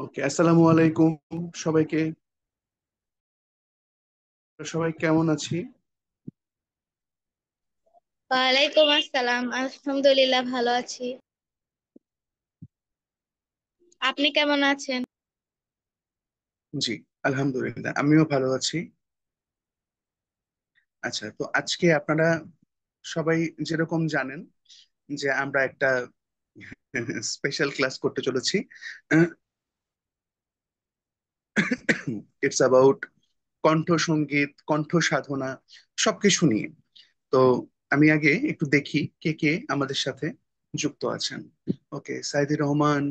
ওকে, আসসালামু আলাইকুম সবাইকে। সবাই কেমন আছি? ওয়ালাইকুম আসসালাম, আলহামদুলিল্লাহ ভালো আছি। আপনি কেমন আছেন? জি, আলহামদুলিল্লাহ আমিও ভালো আছি। আচ্ছা, তো আজকে আপনারা সবাই যেরকম জানেন যে আমরা একটা স্পেশাল ক্লাস করতে চলেছি। ইটস অ্যাবাউট কণ্ঠ সঙ্গীত, কণ্ঠ সাধনা, সবকিছু নিয়ে। তো আমি আগে একটু দেখি কে কে আমাদের সাথে যুক্ত আছেন। ওকে, সাইদি রহমান,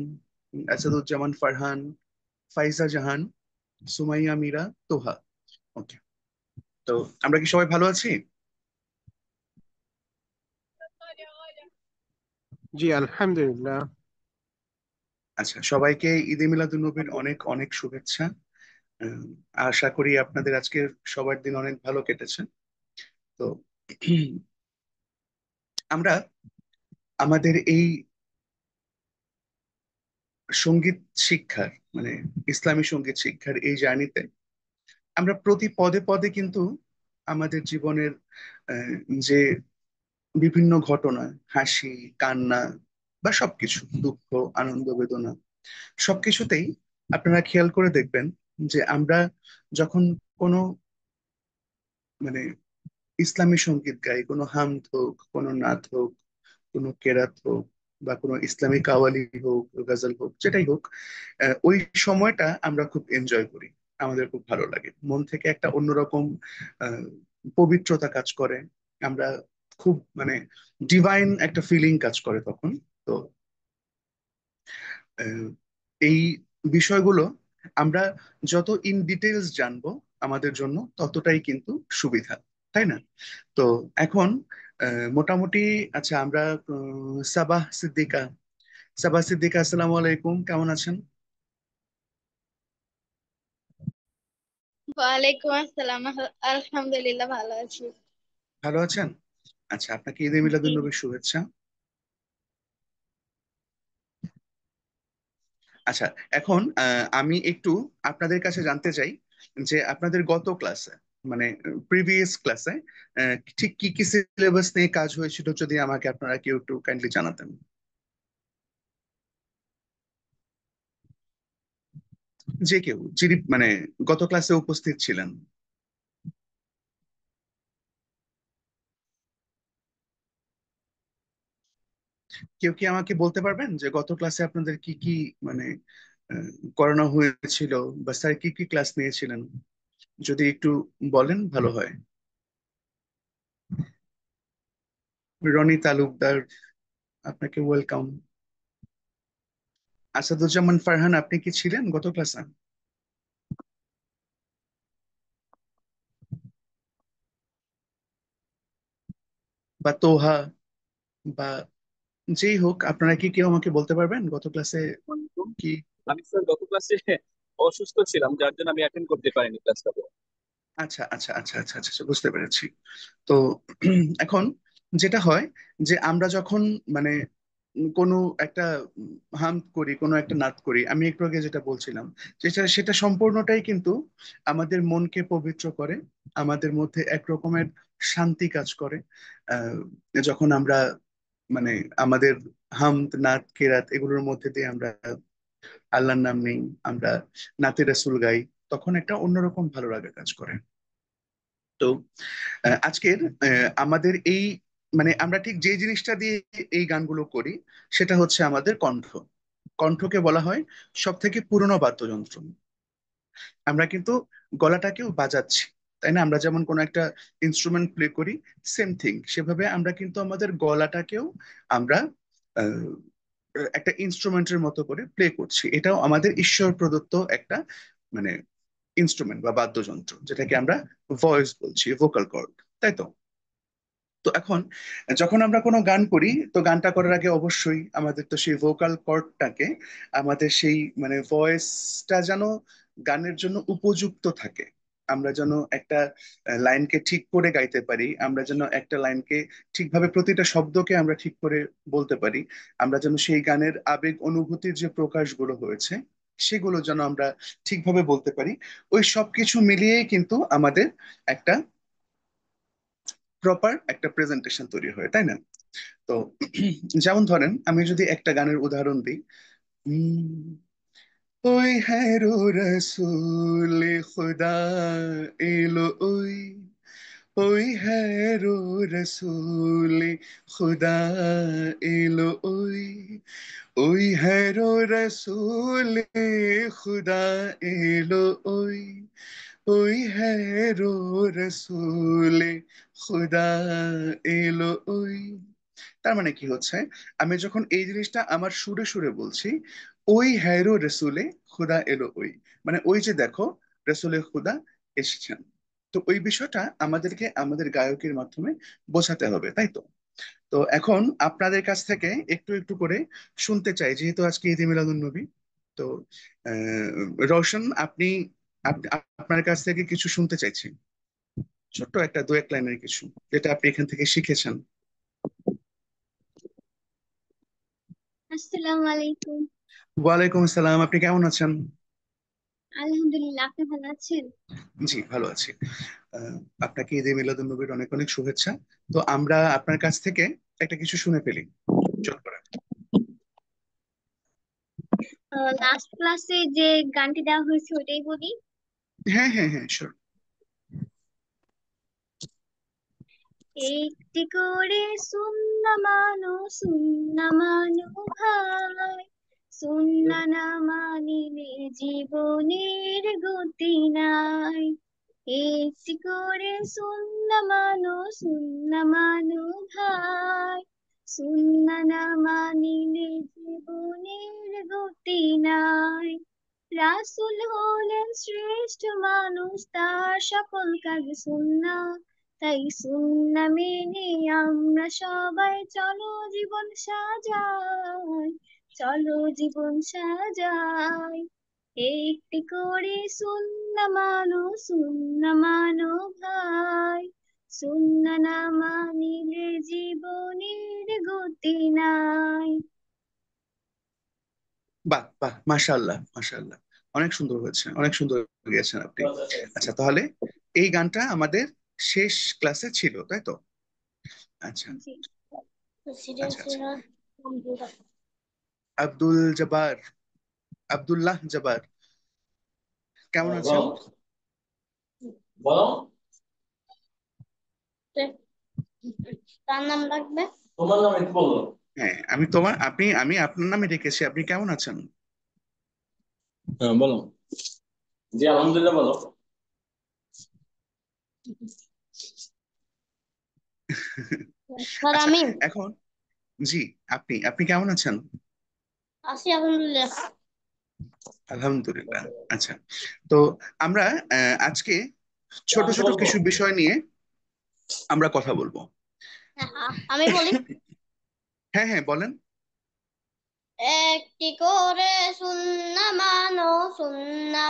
আসাদুজ্জামান ফারহান, ফাইজা জাহান, সুমাইয়া মীরা, তোহা। ওকে, তো আমরা কি সবাই ভালো আছি? জি আলহামদুলিল্লাহ। আচ্ছা, সবাইকে ঈদে মিলাদুন নবীর অনেক অনেক শুভেচ্ছা। উম, আশা করি আপনাদের আজকের সবার দিন অনেক ভালো কেটেছে। তো আমরা আমাদের এই সঙ্গীত শিক্ষার মানে ইসলামী সঙ্গীত শিক্ষার এই জার্নিতে আমরা প্রতি পদে পদে কিন্তু আমাদের জীবনের আহ, যে বিভিন্ন ঘটনা, হাসি, কান্না বা সবকিছু, দুঃখ, আনন্দ, বেদনা, সবকিছুতেই আপনারা খেয়াল করে দেখবেন যে আমরা যখন কোনো মানে ইসলামী সঙ্গীত গাই, কোনো হামদ হোক, কোনো নাত হোক, কোনো কেরাত হোক, বা কোনো ইসলামী কাওয়ালি হোক, গজল হোক, যেটাই হোক, ওই সময়টা আমরা খুব এনজয় করি। আমাদের খুব ভালো লাগে, মন থেকে একটা অন্যরকম আহ, পবিত্রতা কাজ করে। আমরা খুব ডিভাইন একটা ফিলিং কাজ করে তখন। তো আহ, এই বিষয়গুলো আমরা যত ইন ডিটেলস জানবো আমাদের জন্য ততটাই কিন্তু সুবিধা, তাই না? তো এখন মোটামুটি, আচ্ছা আমরা সাবাহ সিদ্দিকা, সাবাহ সিদ্দিকা, আসসালামু আলাইকুম, কেমন আছেন? ওয়ালাইকুম আসসালাম, আলহামদুলিল্লাহ ভালো আছি। ভালো আছেন? আচ্ছা, আপনাকে ঈদে মিলাদুন জি। নবীর শুভেচ্ছা। আচ্ছা, এখন আমি একটু আপনাদের কাছে জানতে চাই যে আপনাদের গত ক্লাসে, মানে প্রিভিয়াস ক্লাসে, ঠিক কি কি সিলেবাস নিয়ে কাজ হয়েছিল, যদি আমাকে আপনারা কেউ একটু কাইন্ডলি জানাতেন। যে কেউ যিনি গত ক্লাসে উপস্থিত ছিলেন। কেউ কি আমাকে বলতে পারবেন যে গত ক্লাসে আপনাদের কি কি মানে আহ, করানো হয়েছিল, বা স্যার কি কি ক্লাস নিয়েছিলেন? যদি একটু বলেন ভালো হয়। রনি তালুকদার, আপনাকে ওয়েলকাম। আসাদুজ্জামান ফারহান, আপনি কি ছিলেন গত ক্লাসে? বা তোহা, বা যেই হোক, আপনারা কি কেউ আমাকে বলতে পারবেন গত ক্লাসে বন্ধু, কি? আমি স্যার গত ক্লাসে অসুস্থ ছিলাম, যার জন্য আমি অ্যাটেন্ড করতে পারিনি ক্লাসটা। আচ্ছা আচ্ছা আচ্ছা আচ্ছা আচ্ছা আচ্ছা, বুঝতে পেরেছি। তো এখন যেটা হয় যে আমরা যখন মানে কোনো একটা হাম করি, কোনো একটা নাদ করি, আমি একটু আগে যেটা বলছিলাম, যেটা সেটা সম্পূর্ণটাই কিন্তু আমাদের মনকে পবিত্র করে, আমাদের মধ্যে এক রকমের শান্তি কাজ করে। আহ, যখন আমরা মানে আমাদের হামদ, নাত, কেরাত এগুলোর মধ্যে দিয়ে আমরা আল্লাহর নাম নেই, আমরা নাতে রাসূল গাই, তখন একটা অন্যরকম ভালো লাগা কাজ করে। তো আজকের আমাদের এই আমরা ঠিক যে জিনিসটা দিয়ে এই গানগুলো করি সেটা হচ্ছে আমাদের কণ্ঠ। কণ্ঠকে বলা হয় সব থেকে পুরনো বাদ্যযন্ত্র। আমরা কিন্তু গলাটাকেও বাজাচ্ছি, তাই না? আমরা যেমন কোনো একটা ইনস্ট্রুমেন্ট প্লে করি, সেম থিং সেভাবে আমরা কিন্তু আমাদের গলাটাকেও আমরা আহ, একটা ইনস্ট্রুমেন্টের মতো করে প্লে করছি। এটাও আমাদের ঈশ্বর প্রদত্ত একটা মানে ইনস্ট্রুমেন্ট বা বাদ্যযন্ত্র, যেটাকে আমরা ভয়েস বলছি, ভোকাল কর্ড, তাই তো? তো এখন যখন আমরা কোনো গান করি, তো গানটা করার আগে অবশ্যই আমাদের তো সেই ভোকাল কর্ডটাকে, আমাদের সেই ভয়েসটা যেন গানের জন্য উপযুক্ত থাকে। আমরা যেন একটা লাইনকে ঠিক করে গাইতে পারি, আমরা যেন একটা লাইনকে ঠিকভাবে, প্রতিটা শব্দকে আমরা ঠিক করে বলতে পারি, আমরা যেন সেই গানের আবেগ অনুভূতির যে প্রকাশগুলো হয়েছে সেগুলো যেন আমরা ঠিকভাবে বলতে পারি। ওই সবকিছু মিলিয়েই কিন্তু আমাদের একটা প্রপার একটা প্রেজেন্টেশন তৈরি হয়, তাই না? তো যেমন ধরেন আমি যদি একটা গানের উদাহরণ দিই, উম, ওই হ্যাঁ রো রসুল খুদা এলো ওই, ওই হ্যাঁ রো রসুল খুদা এলো ওই, ওই হ্যাঁ রো রসুল খুদা এলো ওই, ওই হ্যাঁ রো রসুল খুদা এলো ওই। তার মানে কি হচ্ছে, আমি যখন এই জিনিসটা আমার সুরে সুরে বলছি, ওই হ্যারো রসুলে খুদা এলো ওই, মানে ওই যে দেখো রসুলে খুদা এসেছেন। তো ওই বিষয়টা আমাদেরকে আমাদের গায়কের মাধ্যমে বোঝাতে হবে, তাই তো? তো এখন আপনাদের কাছ থেকে একটু একটু করে শুনতে চাই, যেহেতু আজকে ঈদে মিলাদুন নবী। তো রওশন, আপনি আপনার কাছ থেকে কিছু শুনতে চাইছি, ছোট্ট একটা দু এক লাইনের কিছু, যেটা আপনি এখান থেকে শিখেছেন। আসসালামু আলাইকুম। ওয়ালাইকুম আসসালাম, আপনি কেমন আছেন? আলহামদুলিল্লাহ, আপনি ভালো আছেন? জি, ভালো আছি। আহ, আপনাকে ঈদে মিলাদুন নবীর অনেক অনেক শুভেচ্ছা। তো আমরা আপনার কাছ থেকে একটা কিছু শুনে ফেলি, চট করে। লাস্ট ক্লাসে যে গানটি দেওয়া হয়েছে ওইটাই বলি। হ্যাঁ হ্যাঁ হ্যাঁ, শিওর। একটি করে সুন্না মানো ভাই, সুন্না না মানিলে জীবনের গতি নাই। একটি করে সুন্না মানো ভাই, সুন্না না মানিলে জীবনের গতি নাই। রাসূল হলেন শ্রেষ্ঠ মানুষ, তার সকল কাজ সুন্নাহ। তাই সুন্নাহ মেনে আমরা সবাই চলো জীবন সাজাই, চলো জীবন সাজাই। একটি করে সুন্নাহ মানো ভাই, সুন্নাহ না মানিলে জীবনের গতি নাই। বাহ বাহ, মাশাআল্লাহ মাশাআল্লাহ, অনেক সুন্দর হয়েছে, অনেক সুন্দর গেয়েছেন আপনি। আচ্ছা, তাহলে এই গানটা আমাদের শেষ ক্লাসে ছিল, তাই তো? আচ্ছা জি। আচ্ছা আচ্ছা। আব্দুল জব্বার, আব্দুল্লাহ জব্বার, কেমন আছেন? বলো, তার নাম লাগবে, তোমার নাম একটু বলো। হ্যাঁ, আমি তোমার আপনি আমি আপনার নামে ডেকেছি, আপনি কেমন আছেন? হ্যাঁ বলো, জি আলহামদুলিল্লাহ বলো। স্যার আচ্ছা, আমি এখন জি, আপনি আপনি কেমন আছেন? আছি আলহামদুলিল্লাহ। আলহামদুলিল্লাহ। আচ্ছা, তো আমরা আজকে ছোট আমি ছোট বলবো, কিছু বিষয় নিয়ে আমরা কথা বলবো। আমি বলি। হ্যাঁ হ্যাঁ, বলেন। একটি করে সুন্না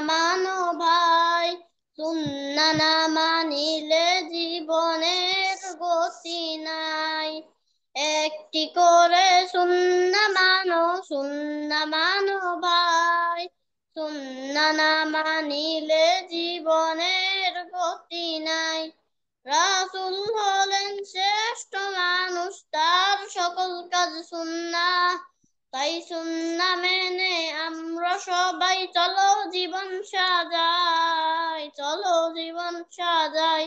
মানো ভাই, সুন্না না মানিলে জীবনের গতি নাই। একটি করে সুন্না মানো ভাই, সুন্না না মানিলে জীবনের গতি নাই। রাসূল হলেন শ্রেষ্ঠ মানুষ, তার সকল কাজ সুন্নাহ। তাই সুন্নাহ মেনে আমরা সবাই চলো জীবন সাজাই, চলো জীবন সাজাই।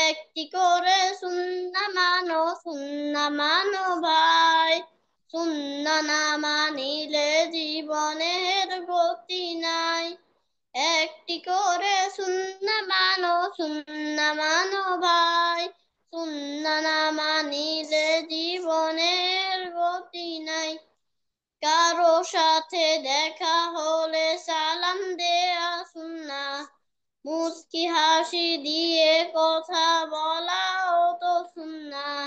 একটি করে সুন্নাহ মানো ভাই, সুন্নাহ না মানিলে জীবনের গতি নাই। একটি করে সুন্নাহ মানো ভাই, সুন্নাহ না মানিলে জীবনের গতি নাই। কারো সাথে দেখা হলে সালাম দেয়া সুন্নাহ, মুস্কি হাসি দিয়ে কথা বলাও তো সুন্নাহ।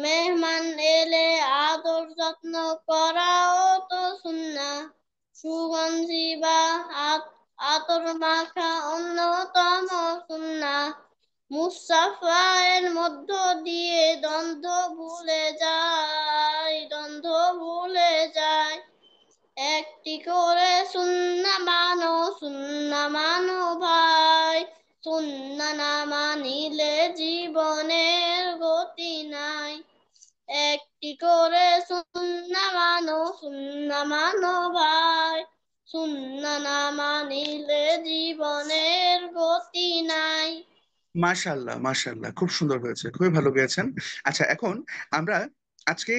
মেহমান এলে আদর যত্ন করাও তো সুন্নাহ। সুগন্ধি বা আতর মাখা অন্যতম সুন্নাহ। মুসাফায়ের মধ্য দিয়ে দ্বন্দ্ব ভুলে যায়। একটি একটি করে সুন্না মানো ভাই, সুন্না না মানিলে জীবনের গতি নাই। একটি করে সুন্না মানো ভাই, সুন্না না মানিলে জীবনের গতি নাই। মাশাআল্লাহ, মাশাআল্লাহ, খুব সুন্দর হয়েছে, খুবই ভালো গেয়েছেন। আচ্ছা, এখন আমরা আজকে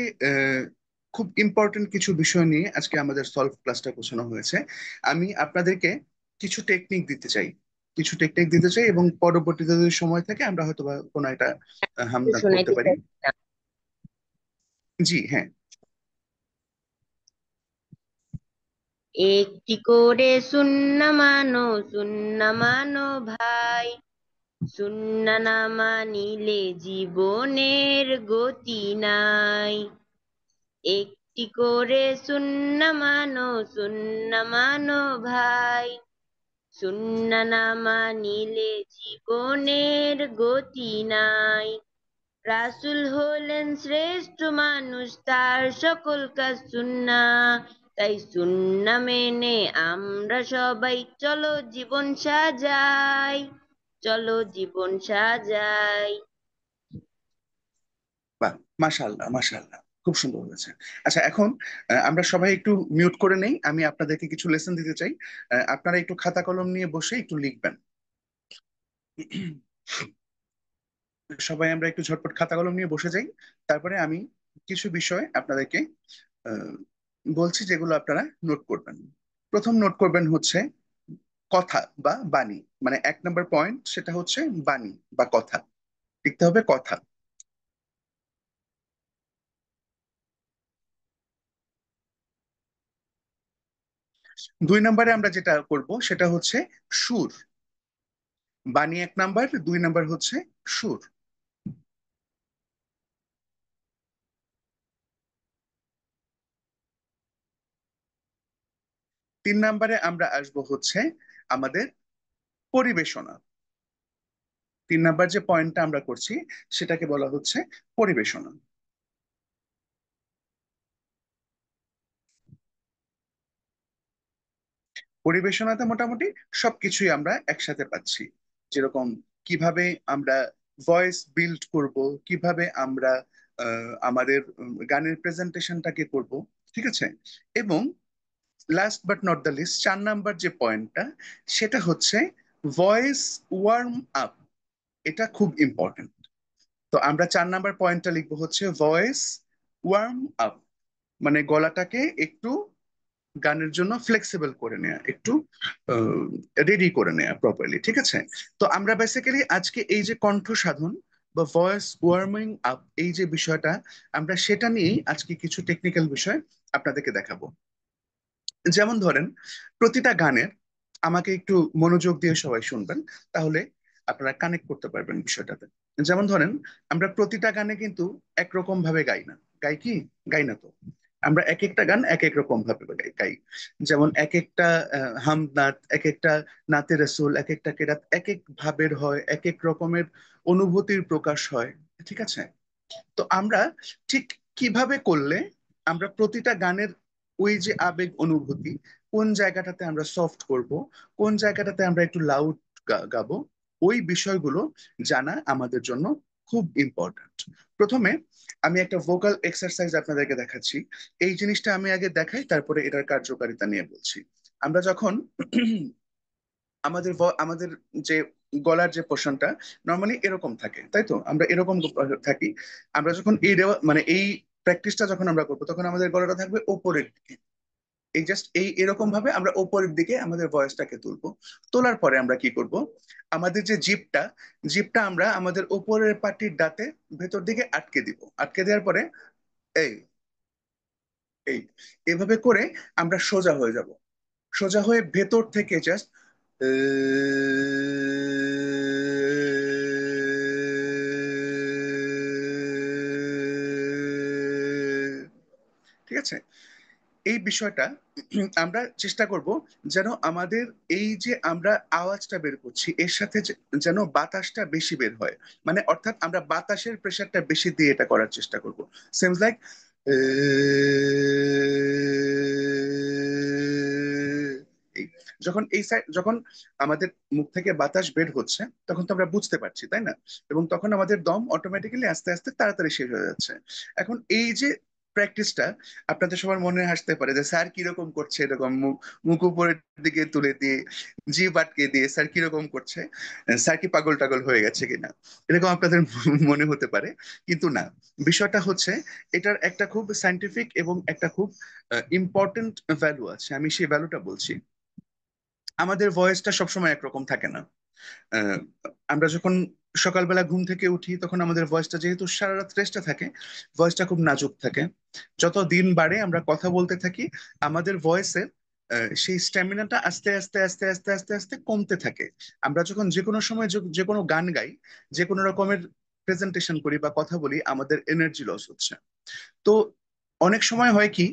খুব ইম্পর্টেন্ট কিছু বিষয় নিয়ে আজকে আমাদের সলভ ক্লাসটা গোছানো হয়েছে। আমি আপনাদেরকে কিছু টেকনিক দিতে চাই, এবং পরবর্তীতে যদি সময় থাকে আমরা হয়তো বা কোনো একটা হামদর্দ করতে শোনাইতে পারি। চাচ্ছিলাম। জি হ্যাঁ। একটি করে সুন্না মানো ভাই, সুন্না না মানিলে জীবনের গতি নাই। একটি করে সুন্না মানো ভাই, সুন্না না মানিলে জীবনের গতি নাই। রাসূল হলেন শ্রেষ্ঠ মানুষ, তার সকল কাজ সুন্নাহ। তাই সুন্নাহ মেনে আমরা সবাই চলো জীবন সাজাই, চলো জীবন সাজাই। বাহ, মাশাআল্লাহ, মাশাআল্লাহ, খুব সুন্দর হয়েছে। আচ্ছা, এখন আমরা সবাই একটু মিউট করে নেই, আমি আপনাদেরকে কিছু লেসন দিতে চাই। আপনারা একটু খাতা কলম নিয়ে বসে একটু লিখবেন। সবাই আমরা একটু ঝটপট খাতা কলম নিয়ে বসে যাই। তারপরে আমি কিছু বিষয় আপনাদেরকে আহ, বলছি, যেগুলো আপনারা নোট করবেন। প্রথম নোট করবেন হচ্ছে কথা বা বাণী, মানে 1 নম্বর পয়েন্ট, সেটা হচ্ছে বাণী বা কথা। লিখতে হবে কথা। 2 নম্বরে আমরা যেটা করব সেটা হচ্ছে সুর। বাণী 1 নম্বর, 2 নম্বর হচ্ছে সুর। 3 নম্বরে আমরা আসব হচ্ছে আমাদের পরিবেশনা। 3 নম্বর যে পয়েন্টটা আমরা করছি সেটাকে বলা হচ্ছে পরিবেশনা। পরিবেশনাতে মোটামুটি সবকিছুই আমরা একসাথে পাচ্ছি, যেরকম কিভাবে আমরা ভয়েস বিল্ড করব, কিভাবে আমরা আমাদের গানের প্রেজেন্টেশনটাকে করব, ঠিক আছে। এবং last but not the least, 4 number যে পয়েন্টটা সেটা হচ্ছে ভয়েস ওয়ার্ম আপ। এটা খুব ইম্পর্টেন্ট। তো আমরা 4 নম্বর পয়েন্টটা লিখবো হচ্ছে ভয়েস ওয়ার্ম আপ, মানে গলাটাকে একটু গানের জন্য ফ্লেক্সিবল করে নেওয়া, একটু রেডি করে নেওয়া প্রপারলি, ঠিক আছে। তো আমরা বেসিক্যালি আজকে এই যে কণ্ঠ সাধন বা ভয়েস ওয়ার্মিং আপ, এই যে বিষয়টা, আমরা সেটা নিয়েই আজকে কিছু টেকনিক্যাল বিষয় আপনাদেরকে দেখাবো। যেমন ধরেন, প্রতিটা গানের, আমাকে একটু মনোযোগ দিয়ে সবাই শুনবেন, তাহলে আপনারা কানেক্ট করতে পারবেন বিষয়টাতে। যেমন ধরেন, আমরা প্রতিটা গানে কিন্তু একরকম ভাবে গাই না। গাই কি? গাই না তো। আমরা এক একটা গান এক এক রকম ভাবে গাই। যেমন এক একটা হামদ নাত, এক একটা নাতে রসুল, এক একটা কেরাত এক এক ভাবের হয়, এক এক রকমের অনুভূতির প্রকাশ হয়, ঠিক আছে। তো আমরা ঠিক কিভাবে করলে আমরা প্রতিটা গানের ওই যে আবেগ অনুভূতি, কোন জায়গাটাতে আমরা সফট করব, কোন জায়গাটাতে আমরা একটু লাউড গাবো, ওই বিষয়গুলো জানা আমাদের জন্য খুব ইম্পর্ট্যান্ট। প্রথমে আমি একটা ভোকাল এক্সারসাইজ আপনাদেরকে দেখাচ্ছি। এই জিনিসটা আমি আগে দেখাই, তারপরে এটার কার্যকারিতা নিয়ে বলছি। আমরা যখন আমাদের যে গলার যে পোর্শনটা নর্মালি এরকম থাকে, তাই তো, আমরা এরকম থাকি। আমরা যখন মানে এই প্র্যাকটিসটা যখন আমরা করবো, তখন আমাদের গলাটা থাকবে ওপরের দিকে। এই জাস্ট এরকম ভাবে আমরা ওপরের দিকে আমাদের ভয়েসটাকে তুলবো। তোলার পরে আমরা কি করব, আমাদের যে জিপটা আমরা আমাদের ওপরের পাটির দাঁতে ভেতর দিকে আটকে দিব। আটকে দেওয়ার পরে এই এই এভাবে করে আমরা সোজা হয়ে যাব। সোজা হয়ে ভেতর থেকে জাস্ট ঠিক আছে। এই বিষয়টা আমরা চেষ্টা করব যেন আমাদের এই যে আমরা আওয়াজটা বের করছি এর সাথে যেন বাতাসটা বেশি বের হয়, মানে অর্থাৎ আমরা বাতাসের প্রেশারটা বেশি দিয়ে এটা করার চেষ্টা করব। সেমস লাইক যখন এই সাইড, যখন আমাদের মুখ থেকে বাতাস বের হচ্ছে তখন তো আমরা বুঝতে পারছি, তাই না? এবং তখন আমাদের দম অটোমেটিক্যালি আস্তে আস্তে তাড়াতাড়ি শেষ হয়ে যাচ্ছে। এখন এই যে প্র্যাকটিসটা, আপনাদের সবার মনে আসতে পারে যে স্যার কিরকম করছে, এরকম মুখ মুখ উপরের দিকে তুলে দিয়ে জিভ আটকে দিয়ে স্যার কিরকম করছে, স্যার কি পাগল টাগল হয়ে গেছে কিনা, এরকম আপনাদের মনে হতে পারে। কিন্তু না, বিষয়টা হচ্ছে এটার একটা খুব সাইন্টিফিক এবং একটা খুব ইম্পর্টেন্ট ভ্যালু আছে। আমি সেই ভ্যালুটা বলছি। আমাদের ভয়েসটা সবসময় একরকম থাকে না। আহ, আমরা যখন সকালবেলা ঘুম থেকে উঠি তখন আমাদের ভয়েসটা, যেহেতু সারা রাত রেস্টে থাকে, ভয়েসটা খুব নাজুক থাকে। যত দিন বাড়ে আমরা কথা বলতে থাকি, আমাদের ভয়েসে সেই স্ট্যামিনাটা আস্তে আস্তে আস্তে আস্তে আস্তে আস্তে কমতে থাকে। আমরা যখন যে কোনো সময় যে কোনো গান গাই, যে কোনো রকমের প্রেজেন্টেশন করি বা কথা বলি, আমাদের এনার্জি লস হচ্ছে। তো অনেক সময় হয় কি,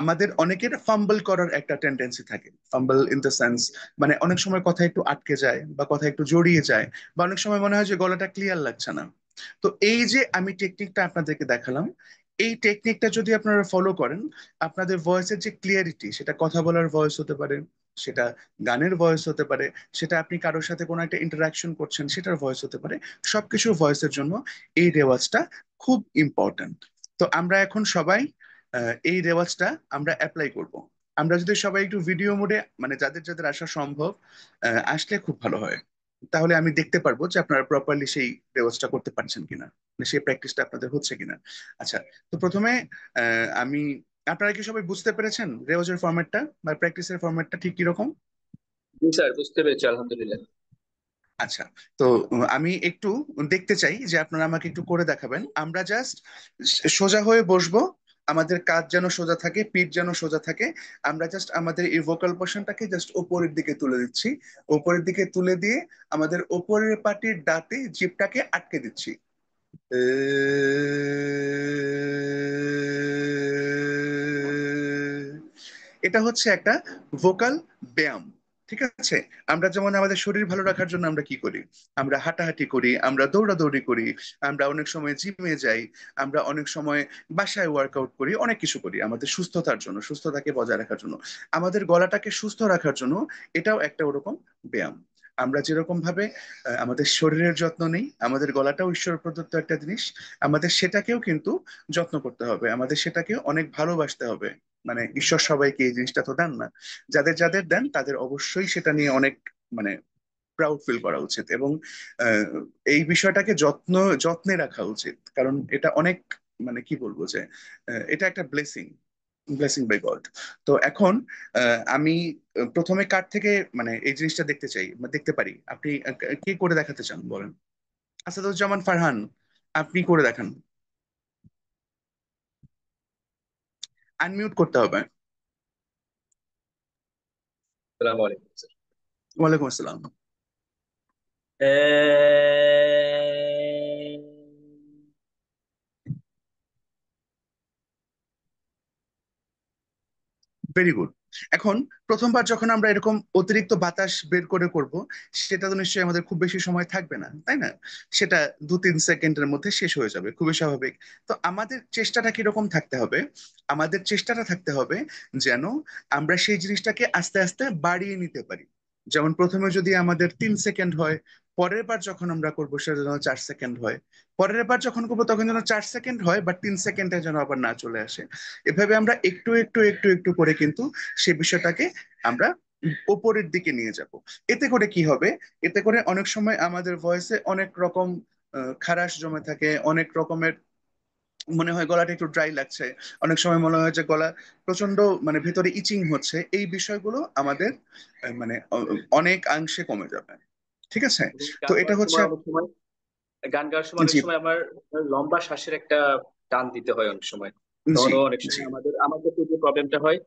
আমাদের অনেকের ফাম্বল করার একটা টেন্ডেন্সি থাকে। ফাম্বল ইন দ্য সেন্স, মানে অনেক সময় কথা একটু আটকে যায় বা কথা একটু জড়িয়ে যায়, বা অনেক সময় মনে হয় যে গলাটা ক্লিয়ার লাগছে না। তো এই যে আমি টেকনিকটা আপনাদেরকে দেখালাম, এই টেকনিকটা যদি আপনারা ফলো করেন, আপনাদের ভয়েসের যে ক্লিয়ারিটি, সেটা কথা বলার ভয়েস হতে পারে, সেটা গানের ভয়েস হতে পারে, সেটা আপনি কারোর সাথে কোনো একটা ইন্টারাকশন করছেন সেটার ভয়েস হতে পারে, সবকিছু ভয়েসের জন্য এই রেওয়াজটা খুব ইম্পর্ট্যান্ট। তো আমরা এখন সবাই এই রেওয়াজটা আমরা অ্যাপ্লাই করব। আমরা যদি সবাই একটু ভিডিও মোডে, মানে যাদের যাদের আসা সম্ভব, আসলে খুব ভালো হয়। তাহলে আমি দেখতে পারবো যে আপনারা প্রপারলি সেই রেওয়াজটা করতে পারছেন কিনা, মানে সেই প্র্যাকটিসটা আপনাদের হচ্ছে কিনা। আচ্ছা, তো প্রথমে আমি, আপনারা কি সবাই বুঝতে পেরেছেন রেওয়াজের ফরম্যাটটা বা প্র্যাকটিসের ফরম্যাটটা ঠিক কিরকম? জি স্যার, বুঝতে পেরেছি আলহামদুলিল্লাহ। আচ্ছা, তো আমি একটু দেখতে চাই যে আপনারা আমাকে একটু করে দেখাবেন। আমরা জাস্ট সোজা হয়ে বসবো, আমাদের কাঁধ যেন সোজা থাকে, পিঠ যেন সোজা থাকে। আমরা জাস্ট আমাদের এই ভোকাল পোর্শনটাকে জাস্ট ওপরের দিকে তুলে দিচ্ছি। ওপরের দিকে তুলে দিয়ে আমাদের ওপরের পাটির দাঁতে জিভটাকে আটকে দিচ্ছি। এ, এটা হচ্ছে একটা ভোকাল ব্যায়াম। ঠিক আছে? আমরা যেমন আমাদের শরীর ভালো রাখার জন্য আমরা কি করি, আমরা হাঁটাহাঁটি করি, আমরা দৌড়াদৌড়ি করি, আমরা অনেক সময় জিমে যাই, আমরা অনেক সময় বাসায় ওয়ার্কআউট করি, অনেক কিছু করি আমাদের সুস্থতার জন্য, সুস্থতাকে বজায় রাখার জন্য, আমাদের গলাটাকে সুস্থ রাখার জন্য। এটাও একটা ওরকম ব্যায়াম। আমরা যেরকম ভাবে আমাদের শরীরের যত্ন নেই, আমাদের গলাটাও ঈশ্বর প্রদত্ত একটা জিনিস, আমাদের সেটাকেও কিন্তু যত্ন করতে হবে, আমাদের সেটাকেও অনেক ভালোবাসতে হবে। মানে ঈশ্বর সবাইকে এই জিনিসটা তো দেন না, যাদের যাদের দেন তাদের অবশ্যই সেটা নিয়ে অনেক, মানে প্রাউড ফিল করা উচিত। এবং আহ, এই বিষয়টাকে যত্নে রাখা উচিত, কারণ এটা অনেক, মানে কি বলবো যে এটা একটা ব্লেসিং, ব্লেসিং বাই গড। তো এখন আমি প্রথমে কার থেকে মানে এই জিনিসটা দেখতে চাই বা দেখতে পারি, আপনি কি করে দেখাতে চান বলেন? আসাদুজ্জামান ফারহান, আপনি করে দেখান। আনমিউট করতে হবে। আসসালামু আলাইকুম স্যার। ওয়ালাইকুম আসসালাম। Very good. এখন প্রথমবার যখন আমরা এরকম অতিরিক্ত বাতাস বের করে করব, সেটা তো নিশ্চয়ই আমাদের খুব বেশি সময় থাকবে না, তাই না? সেটা 2-3 সেকেন্ডের মধ্যে শেষ হয়ে যাবে, খুবই স্বাভাবিক। তো আমাদের চেষ্টাটা কিরকম থাকতে হবে? আমাদের চেষ্টাটা থাকতে হবে যেন আমরা সেই জিনিসটাকে আস্তে আস্তে বাড়িয়ে নিতে পারি। যেমন প্রথমে যদি আমাদের 3 সেকেন্ড হয়, পরের বার যখন আমরা করবো সেটা যেন 4 সেকেন্ড হয়, পরের বার যখন করবো তখন যেন 4 সেকেন্ড হয়, বা 3 সেকেন্ডে যেন আবার না চলে আসে। এভাবে আমরা একটু একটু একটু একটু করে কিন্তু সে বিষয়টাকে আমরা উপরের দিকে নিয়ে যাব। এতে করে কি হবে? এতে করে অনেক সময় আমাদের ভয়েসে অনেক রকম খারাশ জমে থাকে, অনেক রকমের মনে হয় গলাটা একটু ড্রাই লাগছে, অনেক সময় মনে হয় যে গলা প্রচন্ড, মানে ভেতরে ইচিং হচ্ছে। এই বিষয়গুলো আমাদের মানে অনেকাংশে কমে যাবে। ঠিক আছে? এবং তো গান এটা গাওয়ার হচ্ছে, সময় অনেক সময় গান গাওয়ার সময় অনেক জি সময় আমার লম্বা শ্বাসের একটা টান দিতে হয় অনেক সময়। জি তখনও অনেক জি। সময় আমাদের যে প্রবলেমটা হয়,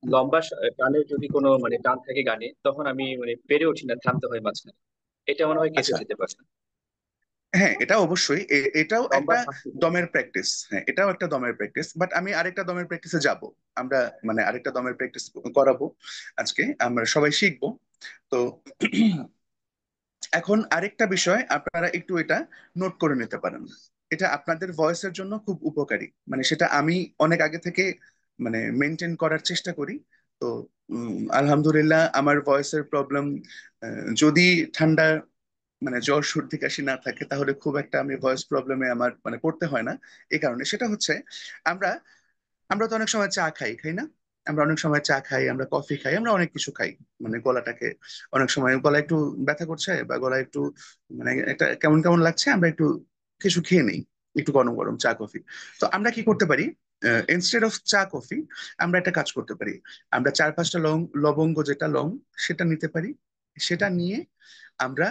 লম্বা গানে যদি কোনো মানে টান থাকে গানে, তখন আমি মানে পেরে উঠি না, থামতে হয় মাঝখানে। এটা মনে হয় কেটে আচ্ছা, যেতে পারে। হ্যাঁ, এটা অবশ্যই এটাও লম্বা একটা শ্বাস নিতে হয়। দমের প্র্যাকটিস। হ্যাঁ, এটাও একটা দমের প্র্যাকটিস, বাট আমি আরেকটা দমের প্র্যাকটিসে যাব। আমরা মানে আরেকটা দমের প্র্যাকটিস করাবো আজকে, আমরা সবাই শিখবো। তো এখন আরেকটা বিষয় আপনারা একটু এটা নোট করে নিতে পারেন, এটা আপনাদের ভয়েসের জন্য খুব উপকারী, মানে সেটা আমি অনেক আগে থেকে মানে মেনটেন করার চেষ্টা করি। তো আলহামদুলিল্লাহ আমার ভয়েসের প্রবলেম যদি ঠান্ডা মানে জ্বর সর্দি কাশি না থাকে তাহলে খুব একটা আমি ভয়েস প্রবলেমে আমার মানে পড়তে হয় না। এই কারণে সেটা হচ্ছে আমরা আমরা তো অনেক সময় চা খাই, খাই না? আমরা অনেক সময় চা খাই, আমরা কফি খাই, আমরা অনেক কিছু খাই। মানে গলাটাকে অনেক সময় গলা একটু ব্যথা করছে বা গলা একটু মানে একটা কেমন কেমন লাগছে, আমরা একটু কিছু খেয়ে নিই, একটু গরম গরম চা কফি। তো আমরা কি করতে পারি, ইনস্টেড অফ চা কফি আমরা একটা কাজ করতে পারি। আমরা 4-5টা লবঙ্গ, যেটা লং, সেটা নিতে পারি। সেটা নিয়ে আমরা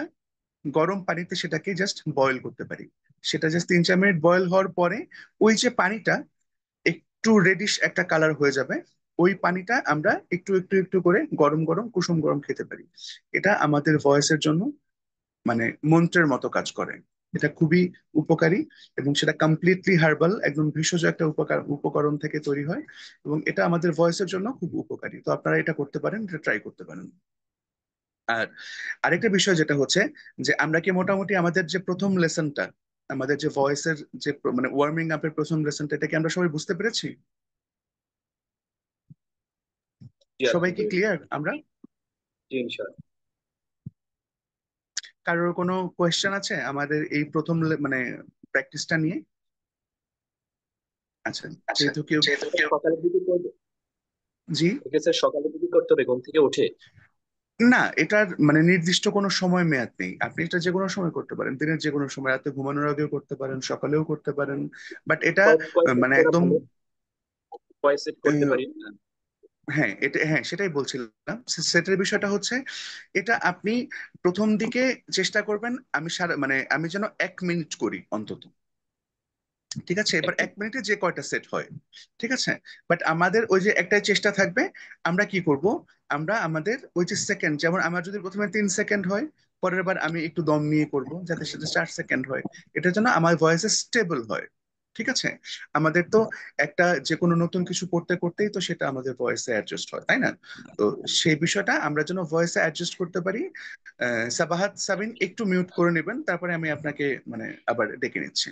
গরম পানিতে সেটাকে জাস্ট বয়েল করতে পারি। সেটা জাস্ট 3-4 মিনিট বয়েল হওয়ার পরে ওই যে পানিটা একটু রেডিশ একটা কালার হয়ে যাবে, ওই পানিটা আমরা একটু একটু একটু করে গরম গরম কুসুম গরম খেতে পারি। এটা আমাদের ভয়েসের জন্য মানে মন্ত্রের মতো কাজ করে। এটা খুবই উপকারী এবং সেটা কমপ্লিটলি হার্বাল, একদম ভেষজ একটা উপকরণ থেকে তৈরি হয় এবং এটা আমাদের ভয়েসের জন্য খুব উপকারী। তো আপনারা এটা করতে পারেন, এটা ট্রাই করতে পারেন। আর আরেকটা বিষয় যেটা হচ্ছে যে আমরা কি মোটামুটি আমাদের যে প্রথম লেসনটা, আমাদের যে ভয়েসের যে মানে ওয়ার্মিং আপের প্রথম লেসনটা, এটা কি আমরা সবাই বুঝতে পেরেছি? জি সবাই কি আলহামদুলিল্লাহ। ক্লিয়ার আমরা? জি ইনশাআল্লাহ। কারোর কোনো কোয়েশ্চেন আছে আমাদের এই প্রথম মানে প্র্যাকটিসটা নিয়ে? আচ্ছা, আচ্ছা, যেহেতু কেউ, যেহেতু কেউ সকালের দিকে করবে, জি, ওকে স্যার সকালের দিকে করতে হবে ঘুম থেকে উঠে? না এটার মানে নির্দিষ্ট কোনো সময় মেয়াদ নেই, আপনি এটা যে কোনো সময় করতে পারেন, দিনের যে কোনো সময়, রাতে ঘুমানোর আগেও করতে পারেন, সকালেও করতে পারেন। বাট এটা কয় সেট মানে করা একদম ভালো? কয় সেট করতে আহ, পারি? হ্যাঁ এটা, হ্যাঁ সেটাই বলছিলাম। সেটার বিষয়টা হচ্ছে এটা আপনি প্রথম দিকে চেষ্টা করবেন আমি সারা মানে আমি যেন 1 মিনিট করি অন্তত, ঠিক আছে? এবার 1 মিনিটে যে কয়টা সেট হয়, ঠিক আছে? বাট আমাদের ওই যে একটাই চেষ্টা থাকবে, আমরা কি করব, আমরা আমাদের ওই যে সেকেন্ড, যেমন আমার যদি প্রথমে 3 সেকেন্ড হয়, পরের বার আমি একটু দম নিয়ে করব যাতে সেটা 4 সেকেন্ড হয়। এটা যেন আমার ভয়েসে স্টেবল হয়, ঠিক আছে? আমাদের তো একটা যে কোনো নতুন কিছু করতে করতেই তো সেটা আমাদের ভয়েসে অ্যাডজাস্ট হয়, তাই না? তো সেই বিষয়টা আমরা যেন ভয়েসে অ্যাডজাস্ট করতে পারি। সাবাহাত সাবিন একটু মিউট করে নেবেন, তারপরে আমি আপনাকে মানে আবার ডেকে নিচ্ছি।